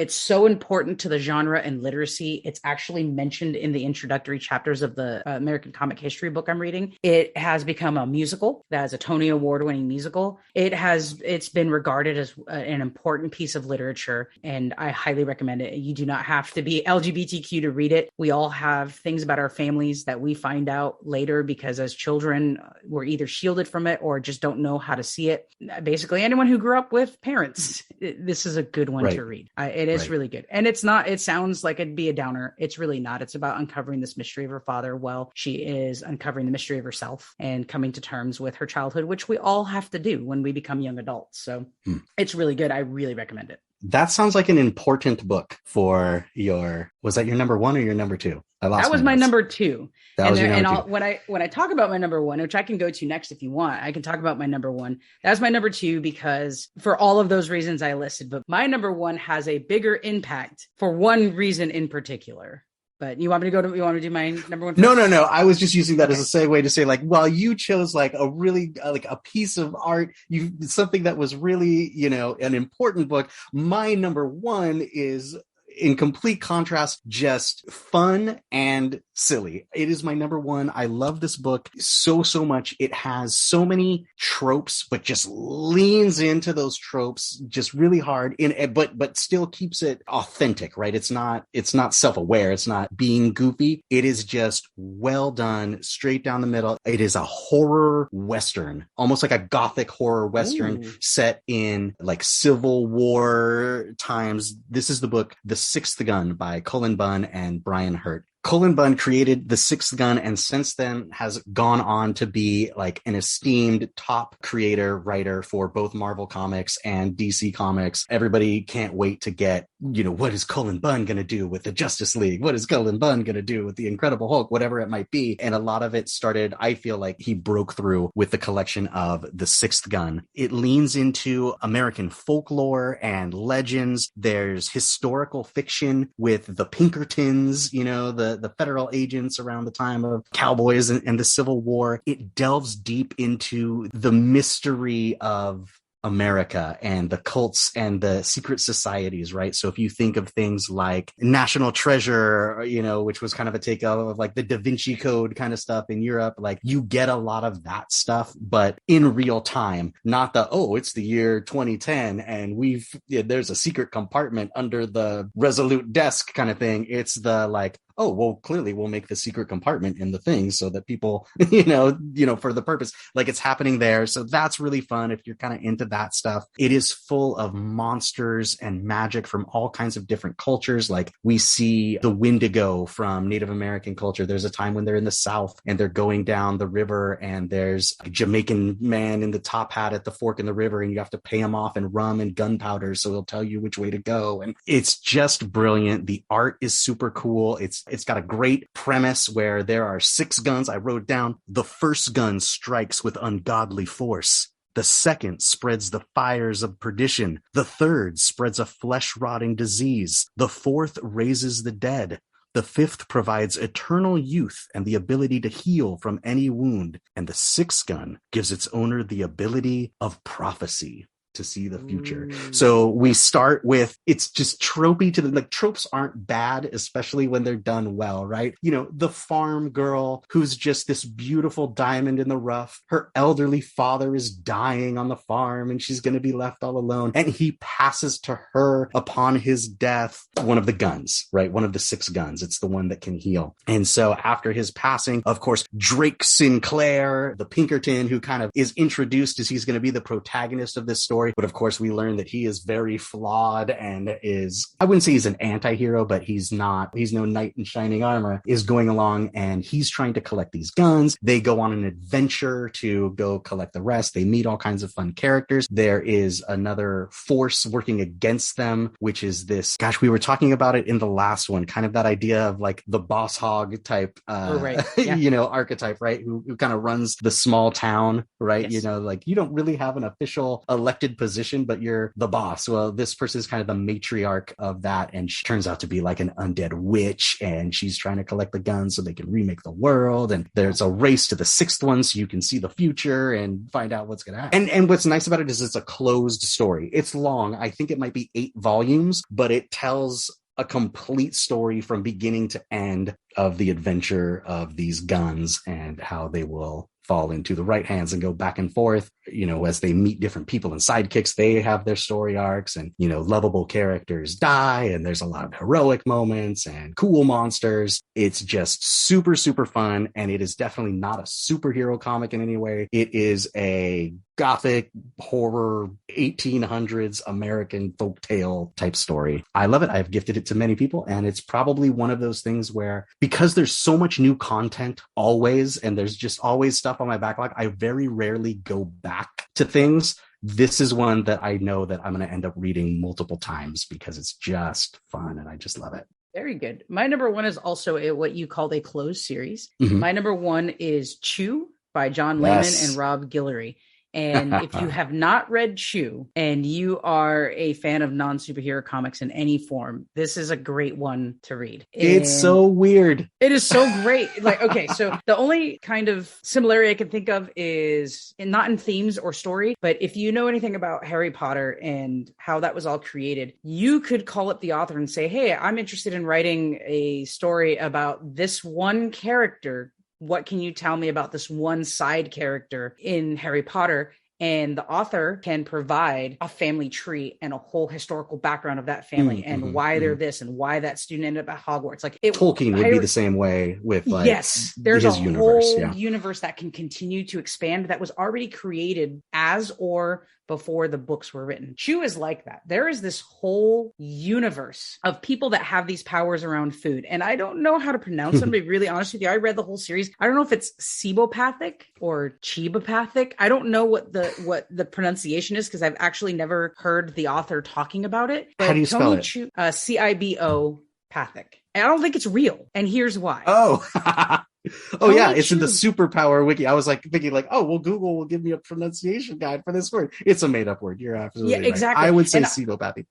so important to the genre and literacy. It's actually mentioned in the introductory chapters of the American comic history book I'm reading. It has become a musical. That is a Tony Award-winning musical. It's been regarded as an important piece of literature, and I highly recommend it. You do not have to be LGBTQ to read it. We all have things about our families that we find out later because as children, we're either shielded from it or just don't know how to see it. Basically, anyone who grew up with parents, this is a good one to read. It is really good. And it sounds like it'd be a downer. It's really not. It's about uncovering this mystery of her father while she is uncovering the mystery of herself and coming to terms with her childhood, which we all have to do when we become young adults. So it's really good. I really recommend it. That sounds like an important book for was that your number one or your number two? That was my number two. When I talk about my number one, which I can go to next if you want, I can talk about my number one. That's my number two because for all of those reasons I listed, but my number one has a bigger impact for one reason in particular. But you want me to do my number one? No. I was just using that as a segue to say, like, well, you chose like a really like a piece of art, something that was really, an important book. My number one is in complete contrast, just fun and silly. It is my number one. I love this book so much. It has so many tropes, but just leans into those tropes just really hard but still keeps it authentic, right? It's not self-aware. It's not being goofy. It is just well done, straight down the middle. It is a horror Western, almost like a gothic horror Western set in like Civil War times. This is the book, The Sixth Gun by Cullen Bunn and Brian Hurt. Cullen Bunn created The Sixth Gun and since then has gone on to be like an esteemed top creator, writer for both Marvel Comics and DC Comics. Everybody can't wait to get, what is Cullen Bunn going to do with the Justice League? What is Cullen Bunn going to do with the Incredible Hulk? Whatever it might be. And a lot of it started, I feel like he broke through with the collection of The Sixth Gun. It leans into American folklore and legends. There's historical fiction with the Pinkertons, the federal agents around the time of cowboys and the Civil War. It delves deep into the mystery of America and the cults and the secret societies, right? So if you think of things like National Treasure, which was kind of a takeoff of like the Da Vinci Code kind of stuff in Europe, like you get a lot of that stuff, but in real time, not it's the year 2010 and there's a secret compartment under the Resolute desk kind of thing. It's the like, oh, well, clearly we'll make the secret compartment in the thing so that people, for the purpose, like it's happening there. So that's really fun if you're kind of into that stuff. It is full of monsters and magic from all kinds of different cultures. Like we see the Wendigo from Native American culture. There's a time when they're in the South and they're going down the river and there's a Jamaican man in the top hat at the fork in the river and you have to pay him off in rum and gunpowder so he'll tell you which way to go. And it's just brilliant. The art is super cool. It's got a great premise where there are 6 guns. I wrote down, the first gun strikes with ungodly force. The second spreads the fires of perdition. The third spreads a flesh-rotting disease. The fourth raises the dead. The fifth provides eternal youth and the ability to heal from any wound. And the sixth gun gives its owner the ability of prophecy, to see the future. So we start with, it's just tropey tropes aren't bad, especially when they're done well, right? The farm girl who's just this beautiful diamond in the rough. Her elderly father is dying on the farm and she's going to be left all alone. And he passes to her upon his death one of the guns, right? One of the 6 guns. It's the one that can heal. And so after his passing, of course, Drake Sinclair, the Pinkerton, who kind of is introduced as he's going to be the protagonist of this story, story. But of course, we learn that he is very flawed and is, I wouldn't say he's an anti-hero, but he's no knight in shining armor, is going along and he's trying to collect these guns. They go on an adventure to go collect the rest. They meet all kinds of fun characters. There is another force working against them, which is this, gosh, we were talking about it in the last one, kind of that idea of like the boss hog type, archetype, right? Who kind of runs the small town, right? Yes. Like you don't really have an official elected position, but you're the boss. Well, this person is kind of the matriarch of that. And she turns out to be like an undead witch. And she's trying to collect the guns so they can remake the world. And there's a race to the sixth one so you can see the future and find out what's going to happen. And what's nice about it is it's a closed story. It's long. I think it might be 8 volumes, but it tells a complete story from beginning to end of the adventure of these guns and how they will fall into the right hands and go back and forth, as they meet different people and sidekicks. They have their story arcs, and lovable characters die, and there's a lot of heroic moments and cool monsters. It's just super, super fun, and it is definitely not a superhero comic in any way. It is a gothic horror 1800s American folktale type story. I love it. I've gifted it to many people, and it's probably one of those things where, because there's so much new content always, and there's just always stuff on my backlog, I very rarely go back to things. This is one that I know that I'm going to end up reading multiple times because it's just fun and I just love it. Very good. My number one is also what you called a closed series. Mm-hmm. My number one is Chew by John Layman and Rob Guillory. And if you have not read Chew and you are a fan of non-superhero comics in any form, this is a great one to read. It's so weird. It is so great. Like, okay, so the only kind of similarity I can think of is not in themes or story, but if you know anything about Harry Potter and how that was all created, you could call up the author and say, hey, I'm interested in writing a story about this one character. What can you tell me about this one side character in Harry Potter? And the author can provide a family tree and a whole historical background of that family and why they're this and why that student ended up at Hogwarts. Like Tolkien would be the same way with like yes, there's a universe, whole universe that can continue to expand that was already created as or before the books were written. Chew is like that. There is this whole universe of people that have these powers around food. And I don't know how to pronounce them, to be really honest with you. I read the whole series. I don't know if it's sebopathic or chibopathic. I don't know what the pronunciation is because I've actually never heard the author talking about it. But how do you spell it? Chew, Cibopathic. I don't think it's real. And here's why. Oh, Tony yeah, it's Chew. in the superpower wiki. I was like thinking like, oh, well, Google will give me a pronunciation guide for this word. It's a made up word. You're absolutely right. Exactly. I would say sebopathy.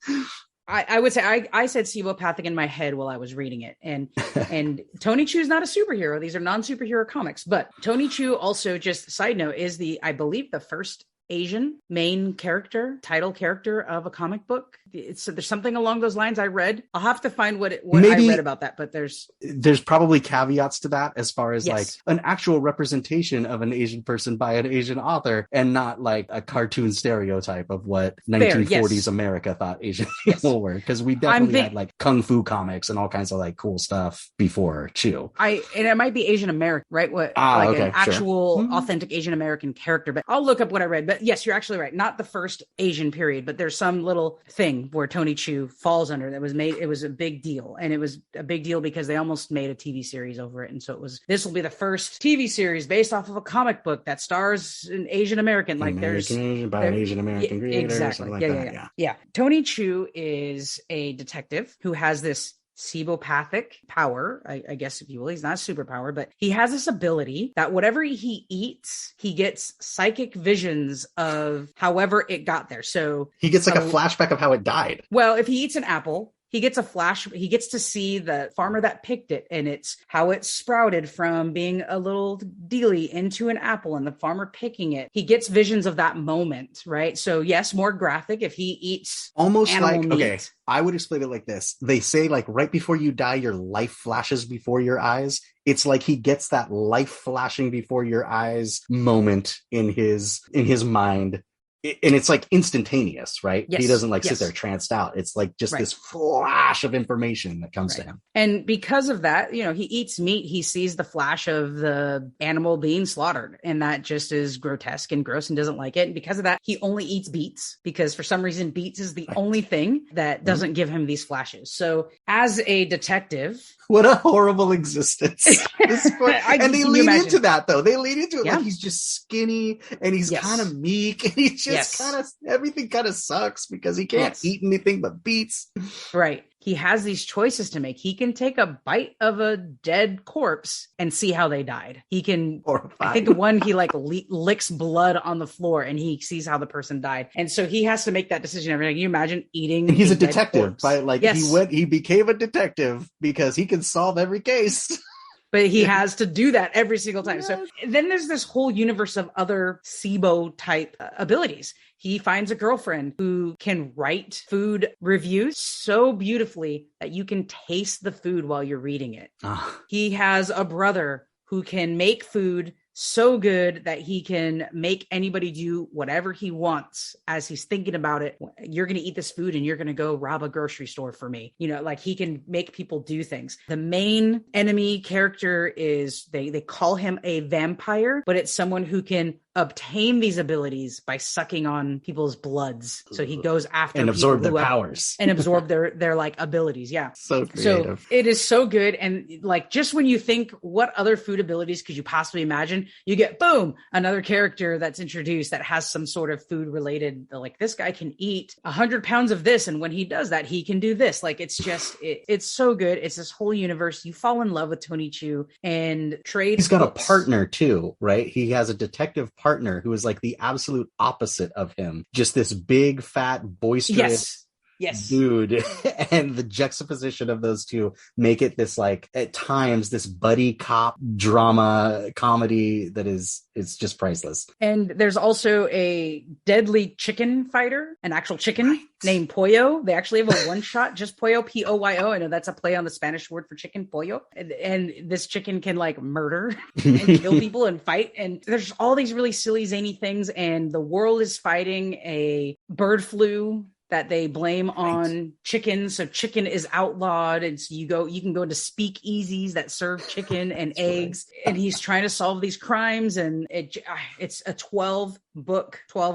I would say I said sebopathic in my head while I was reading it. And Tony Chew is not a superhero. These are non-superhero comics. But Tony Chew also, just side note, is I believe the first Asian main character, title character of a comic book. There's something along those lines I read. I'll have to find what I read about that, but there's probably caveats to that as far as like an actual representation of an Asian person by an Asian author and not like a cartoon stereotype of what 1940s America thought Asian people were. Because we definitely had like kung fu comics and all kinds of like cool stuff before Chew. And it might be Asian American, right? An actual authentic Asian American character, but I'll look up what I read. But yes, you're actually right. Not the first Asian period, but there's some little thing where Tony Chew falls under that was made. It was a big deal. And it was a big deal because they almost made a TV series over it. And so this will be the first TV series based off of a comic book that stars an Asian American. Like an Asian American creator. Exactly. Yeah. Tony Chew is a detective who has this sebopathic power, I guess, if you will. He's not a superpower, but he has this ability that whatever he eats, he gets psychic visions of however it got there. So he gets like a flashback of how it died. Well, if he eats an apple, he gets he gets to see the farmer that picked it and it's how it sprouted from being a little dealy into an apple and the farmer picking it. He gets visions of that moment, right? So yes, more graphic if he eats almost like meat. Okay, I would explain it like this. They say like right before you die, your life flashes before your eyes. It's like he gets that life flashing before your eyes moment in his mind And it's like instantaneous, right? Yes. He doesn't like sit Yes. there tranced out. It's like just Right. this flash of information that comes to Right. him. And because of that, you know, he eats meat. He sees the flash of the animal being slaughtered, and that just is grotesque and gross and doesn't like it. And because of that, he only eats beets, because for some reason, beets is the only thing that doesn't give him these flashes. So as a detective, What a horrible existence. And they lean into that, though. They lean into it like he's just skinny and he's kind of meek and he just kind of, everything kind of sucks because he can't eat anything but beets. Right. He has these choices to make. He can take a bite of a dead corpse and see how they died. He can, I think the one he like licks blood on the floor and he sees how the person died. And so he has to make that decision every day. Can you imagine eating? And he's a detective, right? Like yes. he became a detective because he can solve every case. But he has to do that every single time. Yes. So then there's this whole universe of other SIBO type abilities. He finds a girlfriend who can write food reviews so beautifully that you can taste the food while you're reading it. He has a brother who can make food so good that he can make anybody do whatever he wants as he's thinking about it. You're going to eat this food and you're going to go rob a grocery store for me. You know, like he can make people do things. The main enemy character is, they call him a vampire, but it's someone who can obtain these abilities by sucking on people's bloods. So he goes after and absorb their powers and absorb their like abilities. Yeah. So creative. So it is so good. And like, just when you think what other food abilities could you possibly imagine, you get boom, another character that's introduced that has some sort of food related, like this guy can eat 100 pounds of this. And when he does that, he can do this. Like, it's just, it's so good. It's this whole universe. You fall in love with Tony Chu and trade. He's got a partner too, right? He has a detective partner who is like the absolute opposite of him. Just this big, fat, boisterous dude. And the juxtaposition of those two make it this, like, at times, this buddy cop drama comedy that is, it's just priceless. And there's also a deadly chicken fighter, an actual chicken named Pollo. They actually have a one shot, just Pollo, P-O-Y-O. I know that's a play on the Spanish word for chicken, pollo. And this chicken can like murder and kill people and fight. And there's all these really silly, zany things. And the world is fighting a bird flu that they blame on chicken. So chicken is outlawed. And so you can go to speakeasies that serve chicken and eggs. And he's trying to solve these crimes. And it's a 12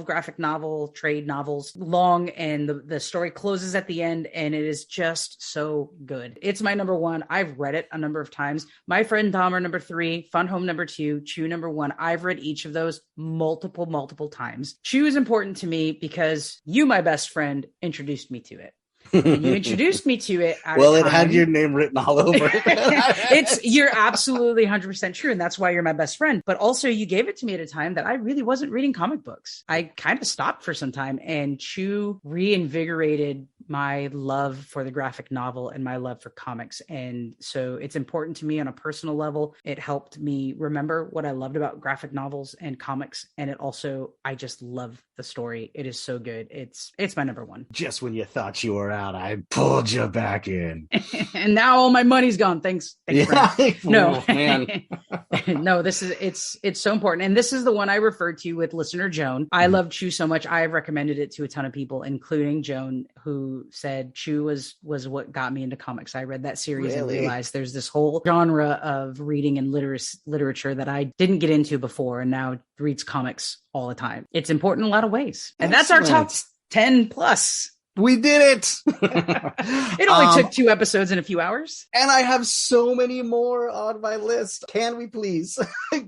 graphic novel, trade novels long. And the story closes at the end. And it is just so good. It's my number one. I've read it a number of times. My Friend Dahmer, number 3, Fun Home, number 2, Chew, number 1. I've read each of those multiple times. Chew is important to me because you, my best friend, introduced me to it. And you introduced me to it. It had your name written all over it. You're absolutely 100% true. And that's why you're my best friend. But also you gave it to me at a time that I really wasn't reading comic books. I kind of stopped for some time, and Chew reinvigorated my love for the graphic novel and my love for comics. And so it's important to me on a personal level. It helped me remember what I loved about graphic novels and comics. And it also, I just love the story. It is so good. It's my number one. Just when you thought you were out, I pulled you back in. And now all my money's gone. Thanks. No, man. No, it's so important. And this is the one I referred to with listener Joan. I love Chew so much. I have recommended it to a ton of people, including Joan, who said Chew was what got me into comics. I read that series and realized there's this whole genre of reading and literature that I didn't get into before, and now reads comics all the time. It's important in a lot of ways. And that's our top 10 plus. We did it. It only took 2 episodes in a few hours. And I have so many more on my list. Can we please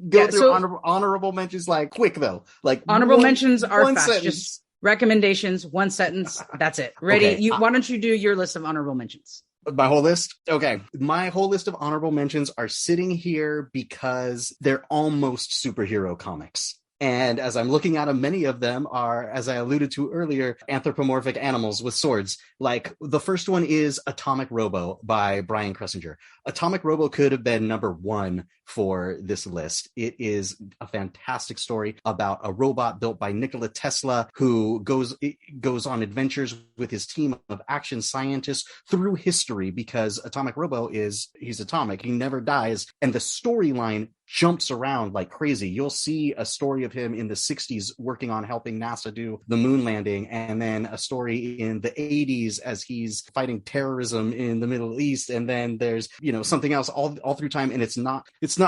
go through honorable mentions, like quick though? Like honorable mentions are fast. Sentence. Just recommendations, 1 sentence. That's it. Ready? Okay. Why don't you do your list of honorable mentions? My whole list? Okay. My whole list of honorable mentions are sitting here because they're almost superhero comics. And as I'm looking at them, many of them are, as I alluded to earlier, anthropomorphic animals with swords. Like the first one is Atomic Robo by Brian Kressinger. Atomic Robo could have been number 1 for this list. It is a fantastic story about a robot built by Nikola Tesla who goes on adventures with his team of action scientists through history, because Atomic Robo he's atomic. He never dies. And the storyline jumps around like crazy. You'll see a story of him in the 60s working on helping NASA do the moon landing, and then a story in the 80s as he's fighting terrorism in the Middle East, and then there's, you know, something else all through time, and it's not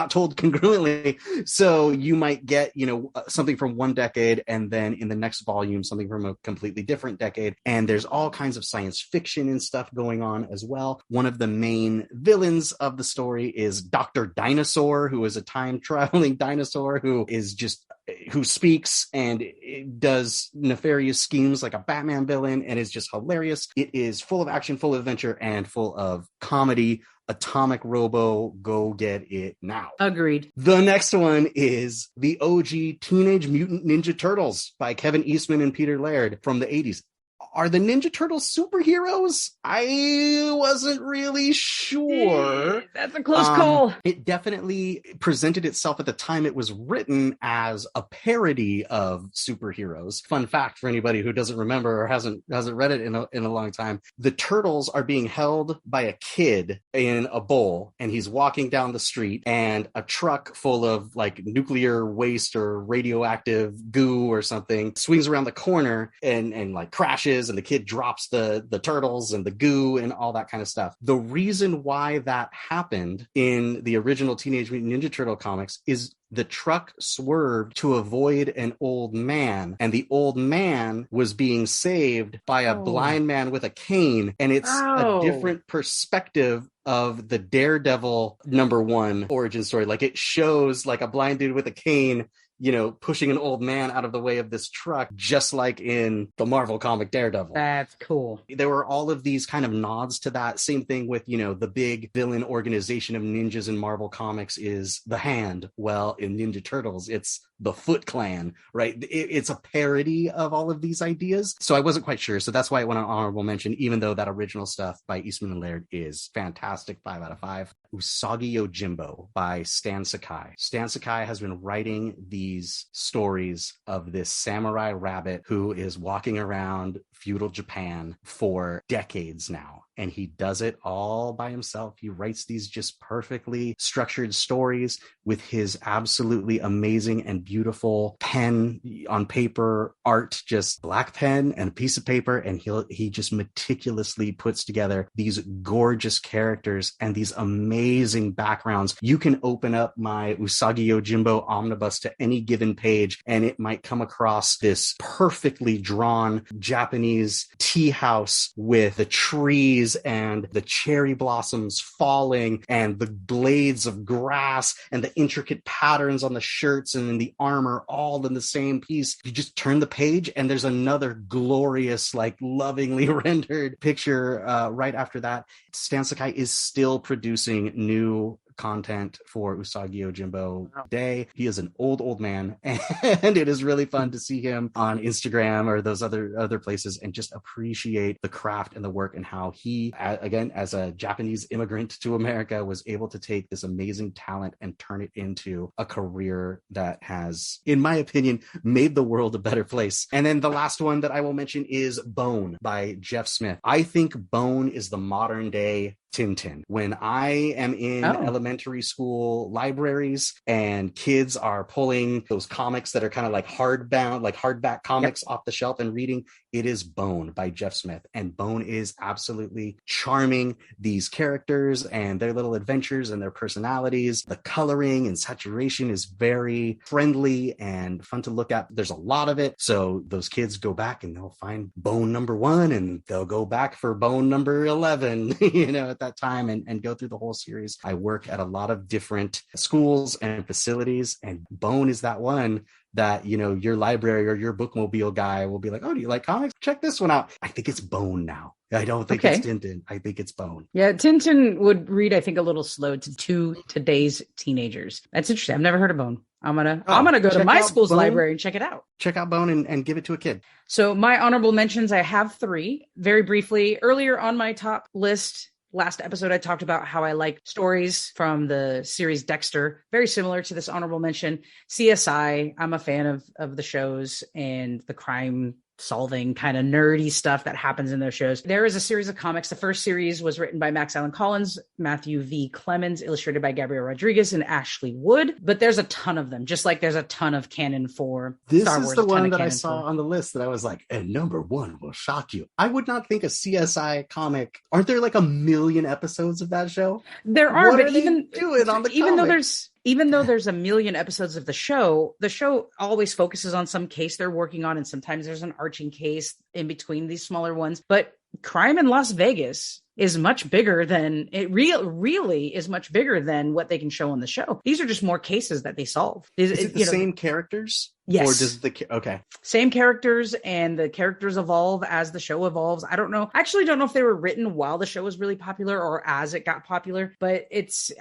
told congruently. So you might get, you know, something from one decade, and then in the next volume something from a completely different decade, and there's all kinds of science fiction and stuff going on as well. One of the main villains of the story is Dr. Dinosaur, who is a time traveling dinosaur who speaks and does nefarious schemes like a Batman villain, and is just hilarious. It is full of action, full of adventure, and full of comedy. Atomic Robo, go get it now. Agreed. The next one is the OG Teenage Mutant Ninja Turtles by Kevin Eastman and Peter Laird from the 80s. Are the Ninja Turtles superheroes? I wasn't really sure. That's a close call. It definitely presented itself at the time it was written as a parody of superheroes. Fun fact for anybody who doesn't remember or hasn't read it in a long time. The turtles are being held by a kid in a bowl, and he's walking down the street, and a truck full of like nuclear waste or radioactive goo or something swings around the corner and like crashes, and the kid drops the turtles and the goo and all that kind of stuff. The reason why that happened in the original Teenage Mutant Ninja Turtle comics is the truck swerved to avoid an old man, and the old man was being saved by a blind man with a cane, and it's a different perspective of the Daredevil #1 origin story. Like, it shows like a blind dude with a cane, you know, pushing an old man out of the way of this truck, just like in the Marvel comic Daredevil. That's cool. There were all of these kind of nods to that. Same thing with, you know, the big villain organization of ninjas in Marvel comics is the Hand. Well, in Ninja Turtles, it's the Foot Clan, right? It's a parody of all of these ideas. So I wasn't quite sure. So that's why it went on honorable mention, even though that original stuff by Eastman and Laird is fantastic. 5 out of 5. Usagi Yojimbo by Stan Sakai. Stan Sakai has been writing these stories of this samurai rabbit who is walking around feudal Japan for decades now. And he does it all by himself. He writes these just perfectly structured stories with his absolutely amazing and beautiful pen on paper art, just black pen and a piece of paper. And he just meticulously puts together these gorgeous characters and these amazing backgrounds. You can open up my Usagi Yojimbo omnibus to any given page, and it might come across this perfectly drawn Japanese tea house with the trees and the cherry blossoms falling and the blades of grass and the intricate patterns on the shirts and in the armor all in the same piece. You just turn the page and there's another glorious, like lovingly rendered picture right after that. Stan Sakai is still producing new content for Usagi Yojimbo Day. He is an old man, and it is really fun to see him on Instagram or those other places and just appreciate the craft and the work, and how he, again, as a Japanese immigrant to America, was able to take this amazing talent and turn it into a career that has, in my opinion, made the world a better place. And then the last one that I will mention is Bone by Jeff Smith. I think Bone is the modern day Tintin. When I am in elementary school libraries and kids are pulling those comics that are kind of like hardbound, like hardback comics off the shelf and reading, it is Bone by Jeff Smith. And Bone is absolutely charming. These characters and their little adventures and their personalities, the coloring and saturation is very friendly and fun to look at. There's a lot of it. So those kids go back and they'll find Bone #1 and they'll go back for Bone #11, you know, at that time and go through the whole series. I work at a lot of different schools and facilities, and Bone is that one that, you know, your library or your bookmobile guy will be like, oh, do you like comics? Check this one out. I think it's Bone now. I don't think it's Tintin. I think it's Bone. Yeah, Tintin would read, I think, a little slow to today's teenagers. That's interesting. I've never heard of Bone. I'm gonna go to my school's library and check it out. Check out Bone and give it to a kid. So my honorable mentions, I have 3. Very briefly, earlier on my top list, last episode, I talked about how I like stories from the series Dexter, very similar to this honorable mention. CSI, I'm a fan of the shows and the crime solving kind of nerdy stuff that happens in those shows. There is a series of comics. The first series was written by Max Allan Collins, Matthew V. Clemens, illustrated by Gabriel Rodriguez and Ashley Wood. But there's a ton of them, just like there's a ton of canon for Star Wars. This is the one that I saw on the list that I was like, and number one will shock you. I would not think a CSI comic. Aren't there like a million episodes of that show? There are, what but are even they doing on the even comic? though there's a million episodes of the show always focuses on some case they're working on, and sometimes there's an arching case in between these smaller ones. But crime in Las Vegas is much bigger than really is much bigger than what they can show on the show. These are just more cases that they solve. Is it the same characters? Yes. Or does okay. Same characters, and the characters evolve as the show evolves. I don't know. I actually don't know if they were written while the show was really popular or as it got popular, but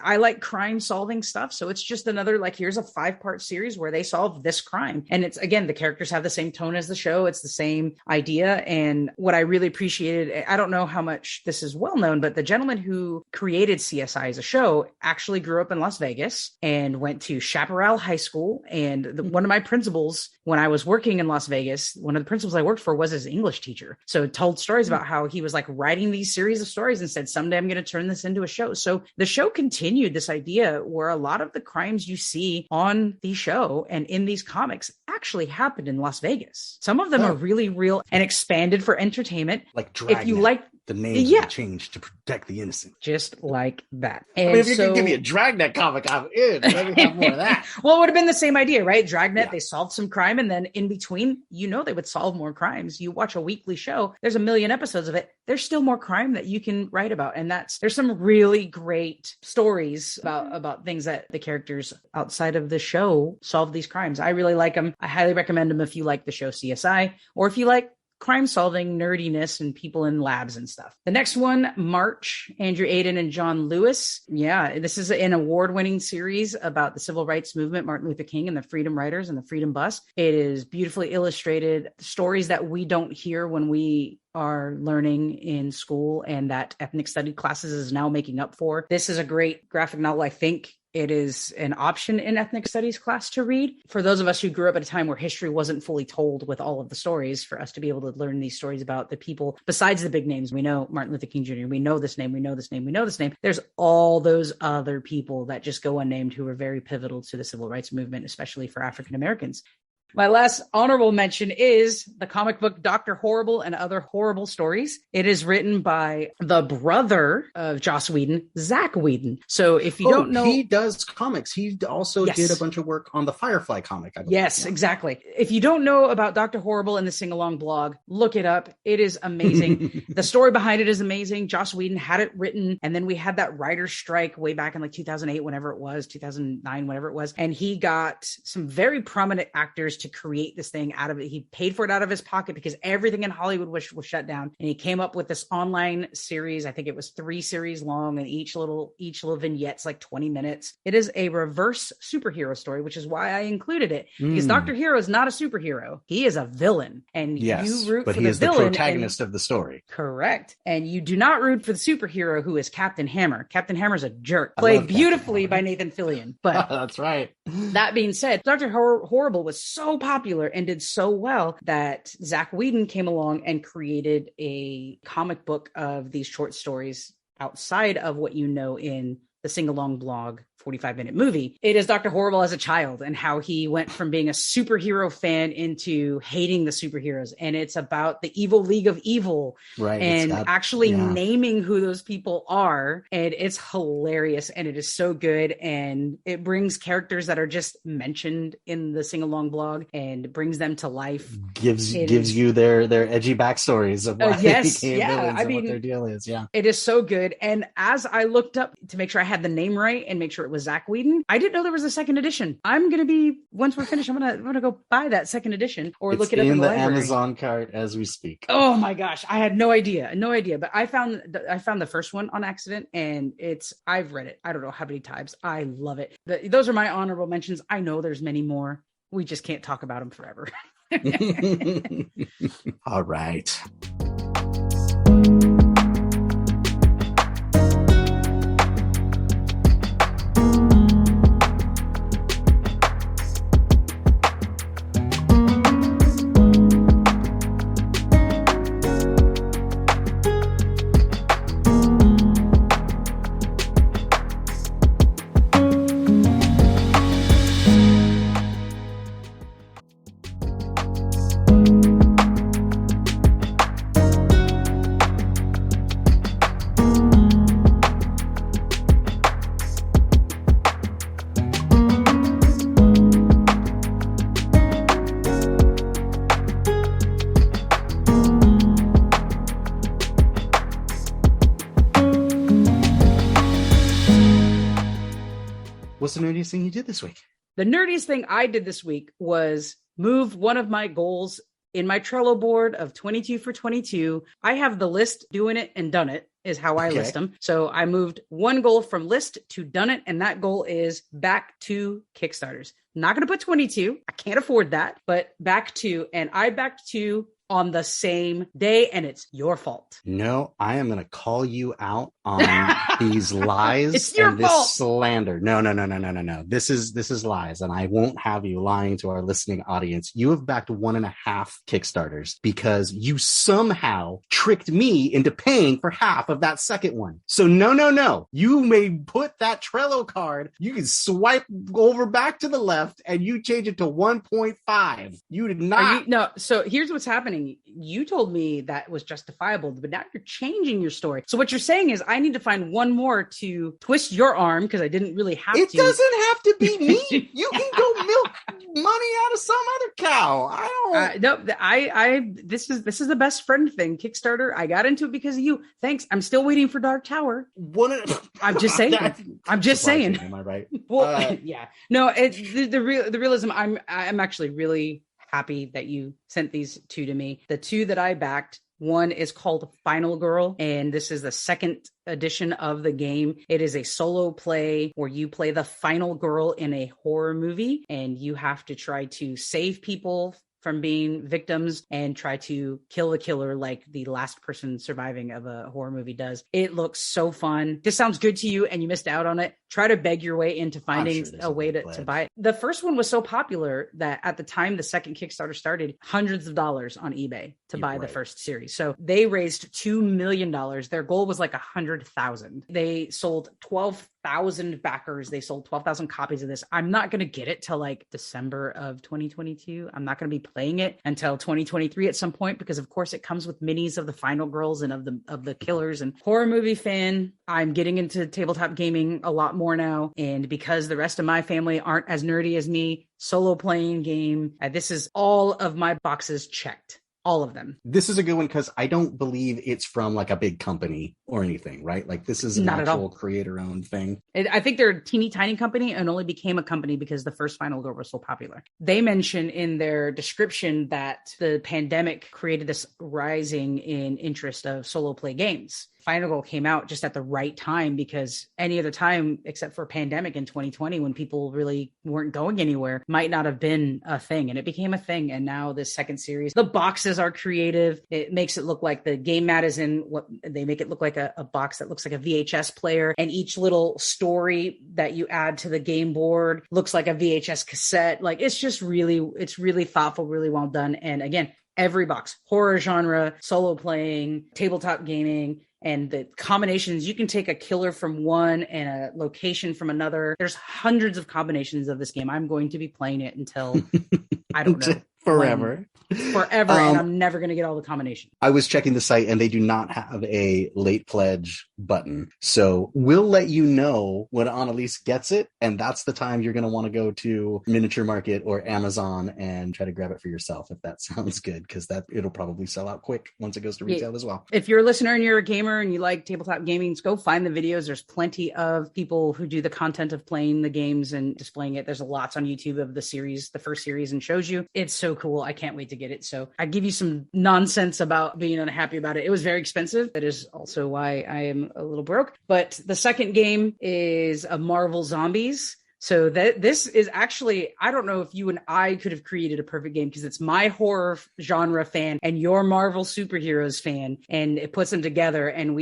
I like crime solving stuff. So it's just another, like, here's a 5-part series where they solve this crime. And it's, again, the characters have the same tone as the show. It's the same idea. And what I really appreciated, I don't know how much this is well known, but the gentleman who created CSI as a show actually grew up in Las Vegas and went to Chaparral High School. And one of my principals, when I was working in Las Vegas, one of the principals I worked for was his English teacher. So told stories about how he was like writing these series of stories and said, someday I'm going to turn this into a show. So the show continued this idea where a lot of the crimes you see on the show and in these comics actually happened in Las Vegas. Some of them are really real and expanded for entertainment. Like Dragnet. If you like, the names will change to protect the innocent. Just like that. And I mean, if you can give me a Dragnet comic, I'm in. Let me have more of that. Well, it would have been the same idea, right? Dragnet, they solved some crime, and then in between, they would solve more crimes. You watch a weekly show, there's a million episodes of it. There's still more crime that you can write about. And there's some really great stories about things that the characters outside of the show solve these crimes. I really like them. I highly recommend them if you like the show CSI, or if you like crime solving nerdiness and people in labs and stuff. The next one, March, Andrew Aiden and John Lewis. Yeah, this is an award-winning series about the civil rights movement, Martin Luther King and the Freedom Riders and the Freedom Bus. It is beautifully illustrated, stories that we don't hear when we are learning in school and that ethnic study classes is now making up for. This is a great graphic novel. I think it is an option in ethnic studies class to read. For those of us who grew up at a time where history wasn't fully told with all of the stories, for us to be able to learn these stories about the people, besides the big names, we know Martin Luther King Jr., we know this name, we know this name, we know this name. There's all those other people that just go unnamed who were very pivotal to the civil rights movement, especially for African Americans. My last honorable mention is the comic book Dr. Horrible and Other Horrible Stories. It is written by the brother of Joss Whedon, Zach Whedon. So if you don't know... he does comics. He also did a bunch of work on the Firefly comic, I believe. Yes, exactly. If you don't know about Dr. Horrible and the Sing-Along blog, look it up. It is amazing. The story behind it is amazing. Joss Whedon had it written, and then we had that writer's strike way back in like 2008, whenever it was, 2009, whatever it was. And he got some very prominent actors to create this thing out of it. He paid for it out of his pocket because everything in Hollywood was shut down. And he came up with this online series. I think it was 3 series long, and each little vignette's like 20 minutes. It is a reverse superhero story, which is why I included it. Because Dr. Hero is not a superhero. He is a villain. And you root for the villain. But he is the protagonist of the story. Correct. And you do not root for the superhero who is Captain Hammer. Captain Hammer's a jerk. Played beautifully by Nathan Fillion. But that's right. That being said, Dr. Horrible was so popular and did so well that Zach Whedon came along and created a comic book of these short stories outside of what you know in the Sing-Along blog 45-minute movie. It is Dr. Horrible as a child and how he went from being a superhero fan into hating the superheroes. And it's about the evil League of Evil, right? And naming who those people are. And it's hilarious. And it is so good. And it brings characters that are just mentioned in the Sing-Along blog and brings them to life. Gives you their edgy backstories of why they became villains and what their deal is. Yeah. It is so good. And as I looked up to make sure I had the name right and make sure it was Zach Whedon, I didn't know there was a second edition. I'm going to be, once we're finished, I'm going to go buy that second edition or look it up in the library. Amazon cart as we speak. Oh my gosh. I had no idea. But I found the first one on accident, and I've read it. I don't know how many times. I love it. Those are my honorable mentions. I know there's many more. We just can't talk about them forever. All right. What's the nerdiest thing you did this week? The nerdiest thing I did this week was move one of my goals in my Trello board of 22 for 22. I have the list, doing it and done it is how I list them. So I moved one goal from list to done it. And that goal is back to Kickstarters. Not going to put 22. I can't afford that, but back to, and I backed to on the same day, and it's your fault. No, I am going to call you out on these lies It's your and this fault. slander. No. This is lies, and I won't have you lying to our listening audience. You have backed 1.5 Kickstarters because you somehow tricked me into paying for half of that second one. So no. You may put that Trello card, you can swipe over back to the left, and you change it to 1.5. You did not. No, so here's what's happening. You told me that was justifiable, but now you're changing your story. So what you're saying is I need to find one more to twist your arm because I didn't really have It to. doesn't have to be me. You can go milk money out of some other cow. I don't. No, this is the best friend thing. Kickstarter. I got into it because of you. Thanks. I'm still waiting for Dark Tower. I'm just saying. I'm just saying. Am I right? Well, yeah. No, the realism. I'm actually really happy that you sent these two to me. The two that I backed, one is called Final Girl, and this is the second edition of the game. It is a solo play where you play the final girl in a horror movie, and you have to try to save people from being victims and try to kill the killer like the last person surviving of a horror movie does. It looks so fun. This sounds good to you and you missed out on it. Try to beg your way into finding a way to buy it. The first one was so popular that at the time the second Kickstarter started, hundreds of dollars on eBay to buy the first series. So they raised $2 million. Their goal was like 100,000. They sold 12,000 backers. They sold 12,000 copies of this. I'm not going to get it till like December of 2022. I'm not going to be playing it until 2023 at some point because of course it comes with minis of the final girls and of the killers. And horror movie fan, I'm getting into tabletop gaming a lot more now. And because the rest of my family aren't as nerdy as me, solo playing game, this is all of my boxes checked. All of them. This is a good one because I don't believe it's from like a big company or anything, right? Like this is an actual creator-owned thing. I think they're a teeny tiny company and only became a company because the first Final Girl was so popular. They mention in their description that the pandemic created this rising in interest of solo play games. Final Girl came out just at the right time because any other time except for pandemic in 2020 when people really weren't going anywhere might not have been a thing, and it became a thing. And now this second series, the boxes are creative. It makes it look like the game mat is in what they make it look like a box that looks like a VHS player, and each little story that you add to the game board looks like a VHS cassette. Like it's really thoughtful, really well done. And again, every box, horror genre, solo playing, tabletop gaming, and the combinations. You can take a killer from one and a location from another. There's hundreds of combinations of this game. I'm going to be playing it until I don't know. Forever. And I'm never going to get all the combinations. I was checking the site and they do not have a late pledge button. So we'll let you know when Annalise gets it. And that's the time you're going to want to go to Miniature Market or Amazon and try to grab it for yourself, if that sounds good, because it'll probably sell out quick once it goes to retail as well. If you're a listener and you're a gamer and you like tabletop gaming, go find the videos. There's plenty of people who do the content of playing the games and displaying it. There's lots on YouTube of the series, the first series, and shows you. It's so cool. I can't wait to get it. So I give you some nonsense about being unhappy about it. It was very expensive. That is also why I am a little broke. But the second game is a Marvel Zombies. So this is actually, I don't know if you and I could have created a perfect game because it's my horror genre fan and your Marvel superheroes fan, and it puts them together. And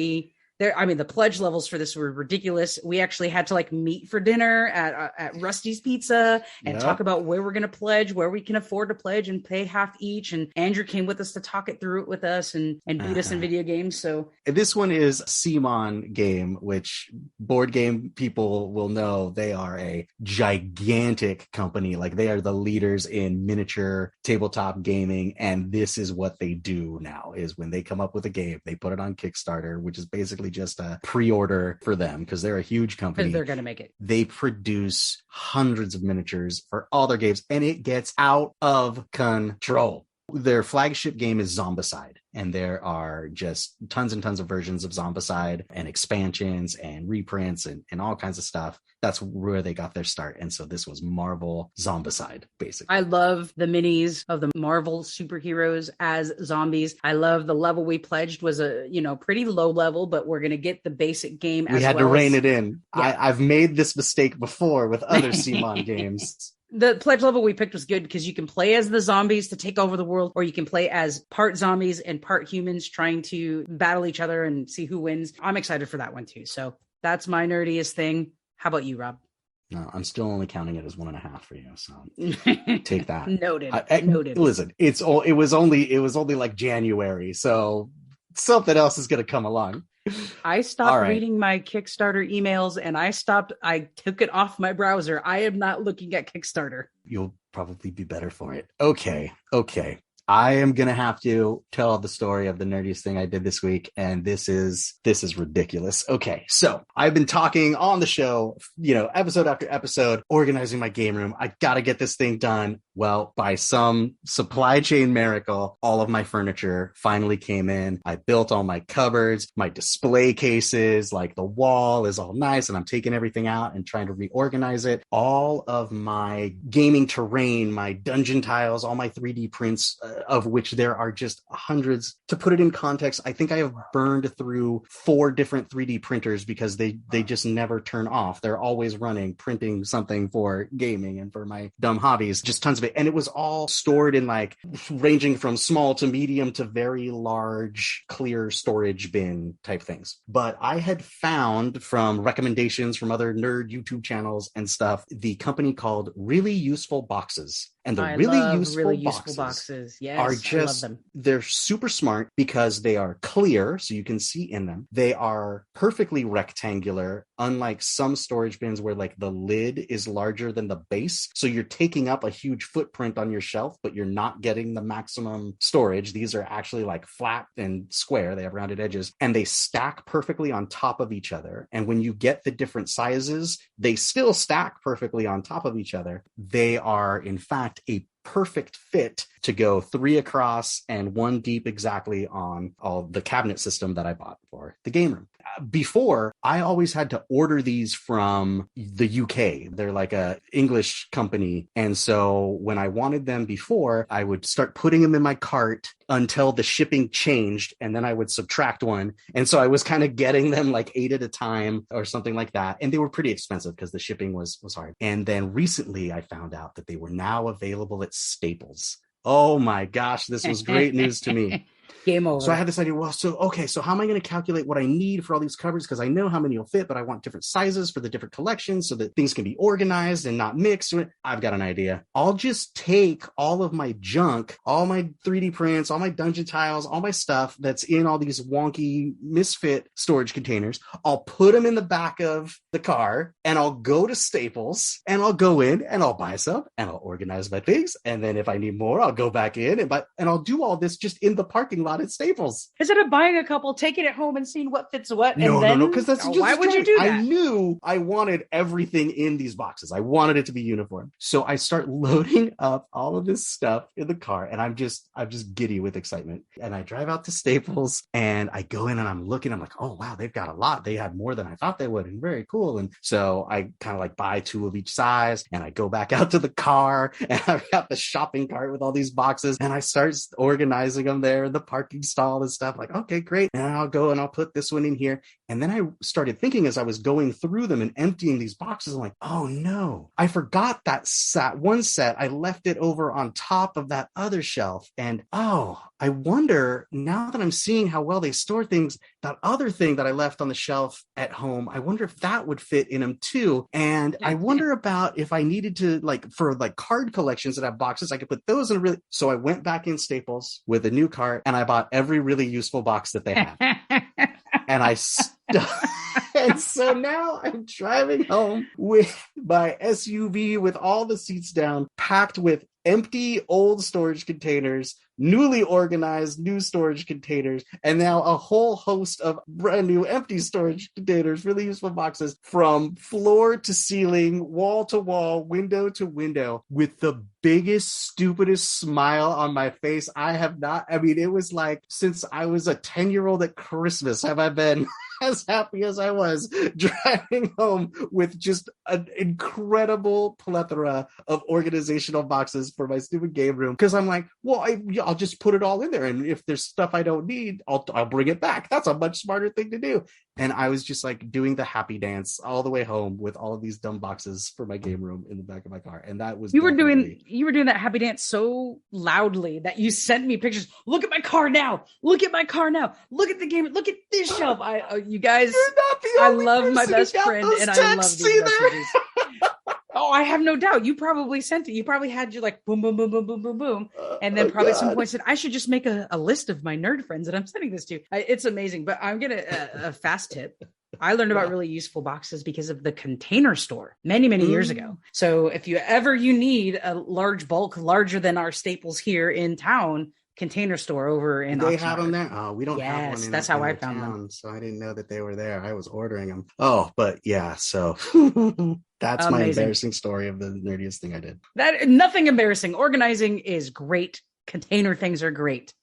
the pledge levels for this were ridiculous. We actually had to meet for dinner at Rusty's Pizza and talk about where we're going to pledge, where we can afford to pledge and pay half each. And Andrew came with us to talk it through with us and beat us in video games. So this one is Simon Game, which board game people will know. They are a gigantic company. Like they are the leaders in miniature tabletop gaming. And this is what they do now is when they come up with a game, they put it on Kickstarter, which is basically just a pre-order for them because they're a huge company. Because they're going to make it. They produce hundreds of miniatures for all their games, and it gets out of control. Their flagship game is Zombicide. And there are just tons and tons of versions of Zombicide and expansions and reprints and all kinds of stuff. That's where they got their start. And so this was Marvel Zombicide, basically. I love the minis of the Marvel superheroes as zombies. I love the level we pledged was a, pretty low level, but we're going to get the basic game we as had well to rein as, it in. Yeah. I've made this mistake before with other CMON games. The pledge level we picked was good because you can play as the zombies to take over the world, or you can play as part zombies and part humans trying to battle each other and see who wins. I'm excited for that one too. So that's my nerdiest thing. How about you, Rob? No, I'm still only counting it as 1.5 for you. So take that. Noted. Noted. Listen, it was only like January, so something else is going to come along. I stopped reading my Kickstarter emails and I took it off my browser. I am not looking at Kickstarter. You'll probably be better for it. Okay. I am going to have to tell the story of the nerdiest thing I did this week. And this is ridiculous. Okay. So I've been talking on the show, episode after episode, organizing my game room. I got to get this thing done. Well, by some supply chain miracle, all of my furniture finally came in. I built all my cupboards, my display cases, like the wall is all nice. And I'm taking everything out and trying to reorganize it. All of my gaming terrain, my dungeon tiles, all my 3D prints, of which there are just hundreds. To put it in context, I think I have burned through 4 different 3D printers because they just never turn off. They're always running, printing something for gaming and for my dumb hobbies, just tons of it. And it was all stored in like ranging from small to medium to very large clear storage bin type things. But I had found from recommendations from other nerd YouTube channels and stuff, the company called Really Useful Boxes. And the really useful boxes yes, are just, they're super smart because they are clear, so you can see in them. They are perfectly rectangular, unlike some storage bins where like the lid is larger than the base. So you're taking up a huge footprint on your shelf, but you're not getting the maximum storage. These are actually like flat and square. They have rounded edges and they stack perfectly on top of each other. And when you get the different sizes, they still stack perfectly on top of each other. They are, in fact, a perfect fit to go 3 across and 1 deep exactly on all the cabinet system that I bought for the game room. Before, I always had to order these from the UK. They're like a English company. And so when I wanted them before, I would start putting them in my cart until the shipping changed, and then I would subtract 1. And so I was kind of getting them like 8 at a time or something like that. And they were pretty expensive because the shipping was hard. And then recently I found out that they were now available at Staples. Oh my gosh, this was great news to me. Game over. So I had this idea, so how am I going to calculate what I need for all these covers? Because I know how many will fit, but I want different sizes for the different collections so that things can be organized and not mixed. I've got an idea. I'll just take all of my junk, all my 3D prints, all my dungeon tiles, all my stuff that's in all these wonky misfit storage containers. I'll put them in the back of the car and I'll go to Staples and I'll go in and I'll buy some and I'll organize my things. And then if I need more, I'll go back in and I'll do all this just in the parking lot at Staples. Instead of buying a couple, taking it home and seeing what fits what. No, because that's just why would you do that? I knew I wanted everything in these boxes. I wanted it to be uniform. So I start loading up all of this stuff in the car, and I'm just giddy with excitement. And I drive out to Staples, and I go in, and I'm looking. I'm like, oh wow, they've got a lot. They had more than I thought they would, and very cool. And so I kind of like buy 2 of each size, and I go back out to the car, and I've got the shopping cart with all these boxes, and I start organizing them there in the parking stall and stuff. Like, okay, great. And I'll go and I'll put this one in here. And then I started thinking as I was going through them and emptying these boxes, I'm like, oh no, I forgot that one set. I left it over on top of that other shelf. And oh, I wonder, now that I'm seeing how well they store things, that other thing that I left on the shelf at home, I wonder if that would fit in them too. And I wonder about if I needed to, like, for like card collections that have boxes, I could put those in so I went back in Staples with a new cart and I bought every really useful box that they have. And and so now I'm driving home with my SUV with all the seats down, packed with empty old storage containers, newly organized new storage containers, and now a whole host of brand new empty storage containers, really useful boxes from floor to ceiling, wall to wall, window to window, with the biggest, stupidest smile on my face. It was like since I was a 10-year-old at Christmas, have I been as happy as I was driving home with just an incredible plethora of organizational boxes for my stupid game room. Because I'm like, well, I'll just put it all in there. And if there's stuff I don't need, I'll bring it back. That's a much smarter thing to do. And I was just like doing the happy dance all the way home with all of these dumb boxes for my game room in the back of my car. And that was you were doing that happy dance so loudly that you sent me pictures. Look at my car now. Look at my car now. Look at the game. Look at this shelf. You guys, I love my best friend, and I love these messages. Oh, I have no doubt. You probably sent it. You probably had your like boom, boom, boom, boom, boom, boom, boom. And then probably at some point said, I should just make a list of my nerd friends that I'm sending this to. It's amazing. But I'm going to a fast tip. I learned about really useful boxes because of the Container Store many, many years ago. So if you need a large bulk, larger than our staples here in town, Container Store over in they Oxnard. Have them there? Oh, we don't have one. That's how I found them. So I didn't know that they were there. I was ordering them. Oh, but yeah. So that's my embarrassing story of the nerdiest thing I did. Nothing embarrassing. Organizing is great. Container things are great.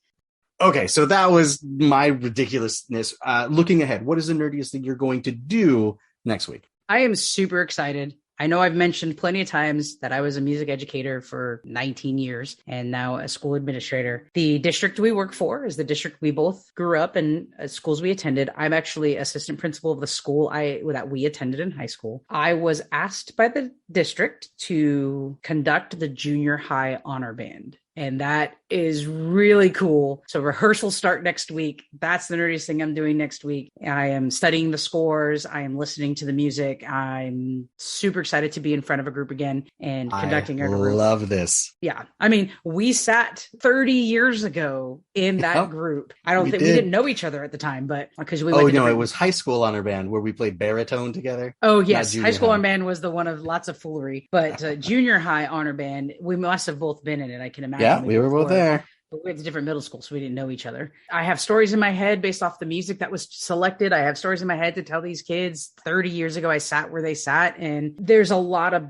Okay, so that was my ridiculousness. Looking ahead, what is the nerdiest thing you're going to do next week? I am super excited. I know I've mentioned plenty of times that I was a music educator for 19 years and now a school administrator. The district we work for is the district we both grew up in, schools we attended. I'm actually assistant principal of the school that we attended in high school. I was asked by the district to conduct the junior high honor band. And that is really cool. So rehearsals start next week. That's the nerdiest thing I'm doing next week. I am studying the scores. I am listening to the music. I'm super excited to be in front of a group again and conducting our group. I love this. Yeah. I mean, we sat 30 years ago in that group. I don't think we didn't know each other at the time, but because we went it was high school honor band where we played baritone together. Oh, yes. High school honor band was the one of lots of foolery, but junior high honor band, we must have both been in it. I can imagine. Yeah, we were both there. But we went to different middle schools, so we didn't know each other. I have stories in my head based off the music that was selected. I have stories in my head to tell these kids. 30 years ago, I sat where they sat, and there's a lot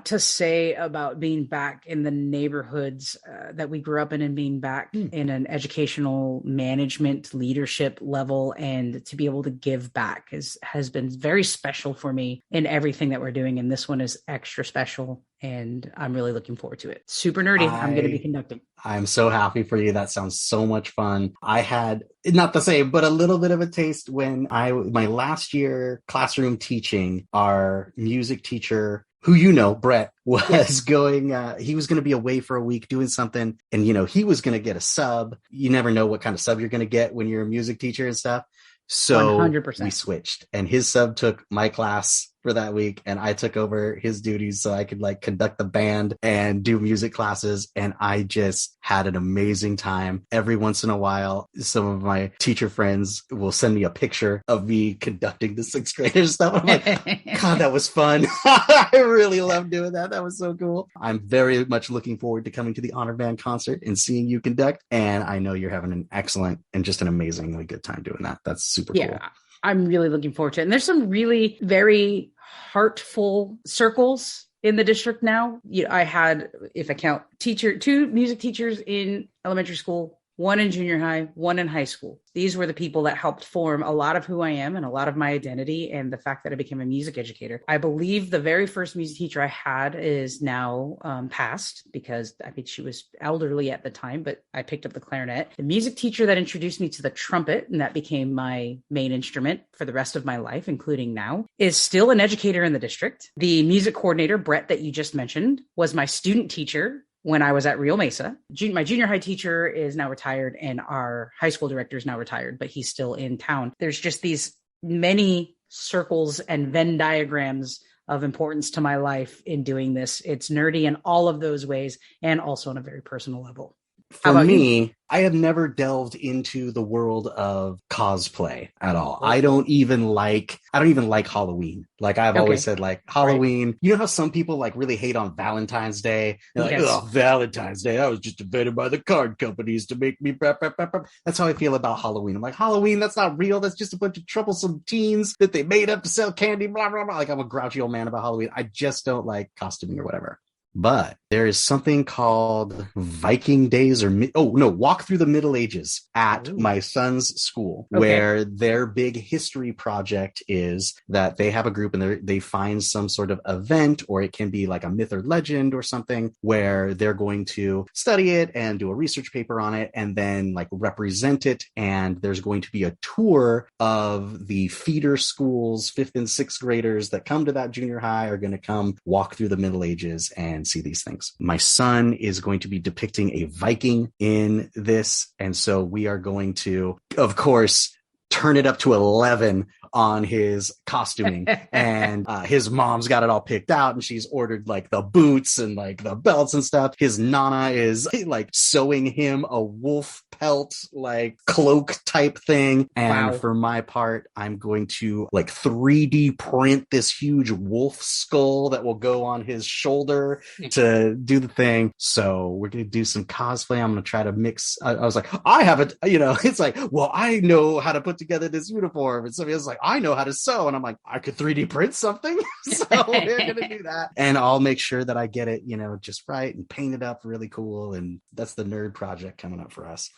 to say about being back in the neighborhoods that we grew up in and being back in an educational management leadership level, and to be able to give back has been very special for me in everything that we're doing. And this one is extra special. And I'm really looking forward to it. Super nerdy. I'm going to be conducting. I'm so happy for you. That sounds so much fun. I had, not the same, but a little bit of a taste when my last year classroom teaching, our music teacher, who Brett, was going, he was going to be away for a week doing something. And, he was going to get a sub. You never know what kind of sub you're going to get when you're a music teacher and stuff. So 100%. We switched, and his sub took my class for that week, and I took over his duties so I could conduct the band and do music classes. And I just had an amazing time. Every once in a while, some of my teacher friends will send me a picture of me conducting the sixth graders stuff. I'm like, God, that was fun. I really loved doing that. That was so cool. I'm very much looking forward to coming to the Honor Band concert and seeing you conduct. And I know you're having an excellent and just an amazingly good time doing that. That's super cool. I'm really looking forward to it. And there's some really very heartful circles in the district now. I had, if I count, 2 music teachers in elementary school, 1 in junior high, 1 in high school. These were the people that helped form a lot of who I am and a lot of my identity, and the fact that I became a music educator. I believe the very first music teacher I had is now passed, because I think she was elderly at the time, but I picked up the clarinet. The music teacher that introduced me to the trumpet, and that became my main instrument for the rest of my life, including now, is still an educator in the district. The music coordinator, Brett, that you just mentioned, was my student teacher when I was at Rio Mesa. My junior high teacher is now retired, and our high school director is now retired, but he's still in town. There's just these many circles and Venn diagrams of importance to my life in doing this. It's nerdy in all of those ways, and also on a very personal level. How For about you? me, I have never delved into the world of cosplay at all. Oh. I don't even like Halloween. Like I've always Okay. said, like Halloween, you know how some people like really hate on Valentine's Day? They're like, Yes. oh, Valentine's Day, I was just invented by the card companies to make me blah, blah, blah, blah. That's how I feel about Halloween. I'm like, Halloween, that's not real. That's just a bunch of troublesome teens that they made up to sell candy, blah, blah, blah. Like I'm a grouchy old man about Halloween. I just don't like costuming or whatever. But there is something called Viking Days Walk Through the Middle Ages at Ooh. my son's school, Okay. where their big history project is that they have a group and they find some sort of event, or it can be like a myth or legend or something, where they're going to study it and do a research paper on it and then like represent it. And there's going to be a tour of the feeder schools, 5th and 6th graders that come to that junior high are going to come walk through the Middle Ages and see these things. My son is going to be depicting a Viking in this. And so we are going to, of course, turn it up to 11 on his costuming. And his mom's got it all picked out and she's ordered like the boots and like the belts and stuff. His nana is like sewing him a wolf pelt, like cloak type thing. And for my part, I'm going to like 3D print this huge wolf skull that will go on his shoulder to do the thing. So we're going to do some cosplay. I'm going to try to mix. I was like, I have it, it's like, well, I know how to put together this uniform. And somebody else is like, I know how to sew. And I'm like, I could 3D print something. So we're going to do that. And I'll make sure that I get it, just right and paint it up really cool. And that's the nerd project coming up for us.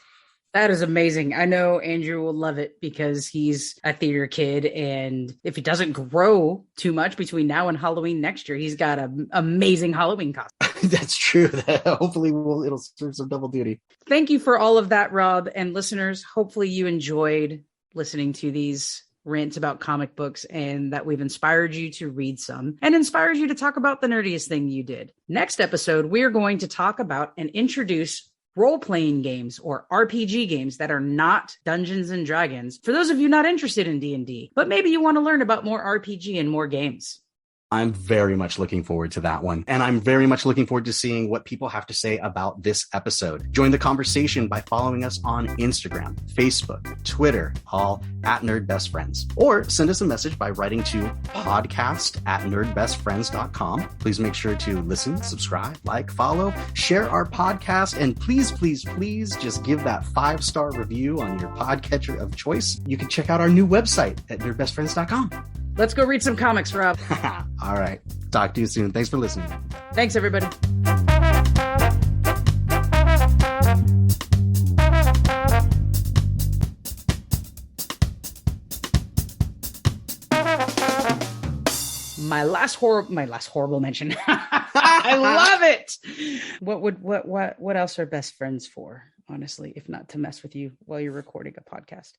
That is amazing. I know Andrew will love it because he's a theater kid. And if he doesn't grow too much between now and Halloween next year, he's got an amazing Halloween costume. That's true. Hopefully it'll serve some double duty. Thank you for all of that, Rob. And listeners, hopefully you enjoyed listening to these rants about comic books and that we've inspired you to read some and inspired you to talk about the nerdiest thing you did. Next episode, we are going to talk about and introduce role-playing games or RPG games that are not Dungeons and Dragons. For those of you not interested in D&D, but maybe you want to learn about more RPG and more games. I'm very much looking forward to that one. And I'm very much looking forward to seeing what people have to say about this episode. Join the conversation by following us on Instagram, Facebook, Twitter, all at Nerd Best Friends. Or send us a message by writing to podcast@nerdbestfriends.com. Please make sure to listen, subscribe, like, follow, share our podcast, and please, please, please just give that 5-star review on your podcatcher of choice. You can check out our new website at nerdbestfriends.com. Let's go read some comics, Rob. All right. Talk to you soon. Thanks for listening. Thanks, everybody. My last horrible mention. I love it. What else are best friends for, honestly, if not to mess with you while you're recording a podcast?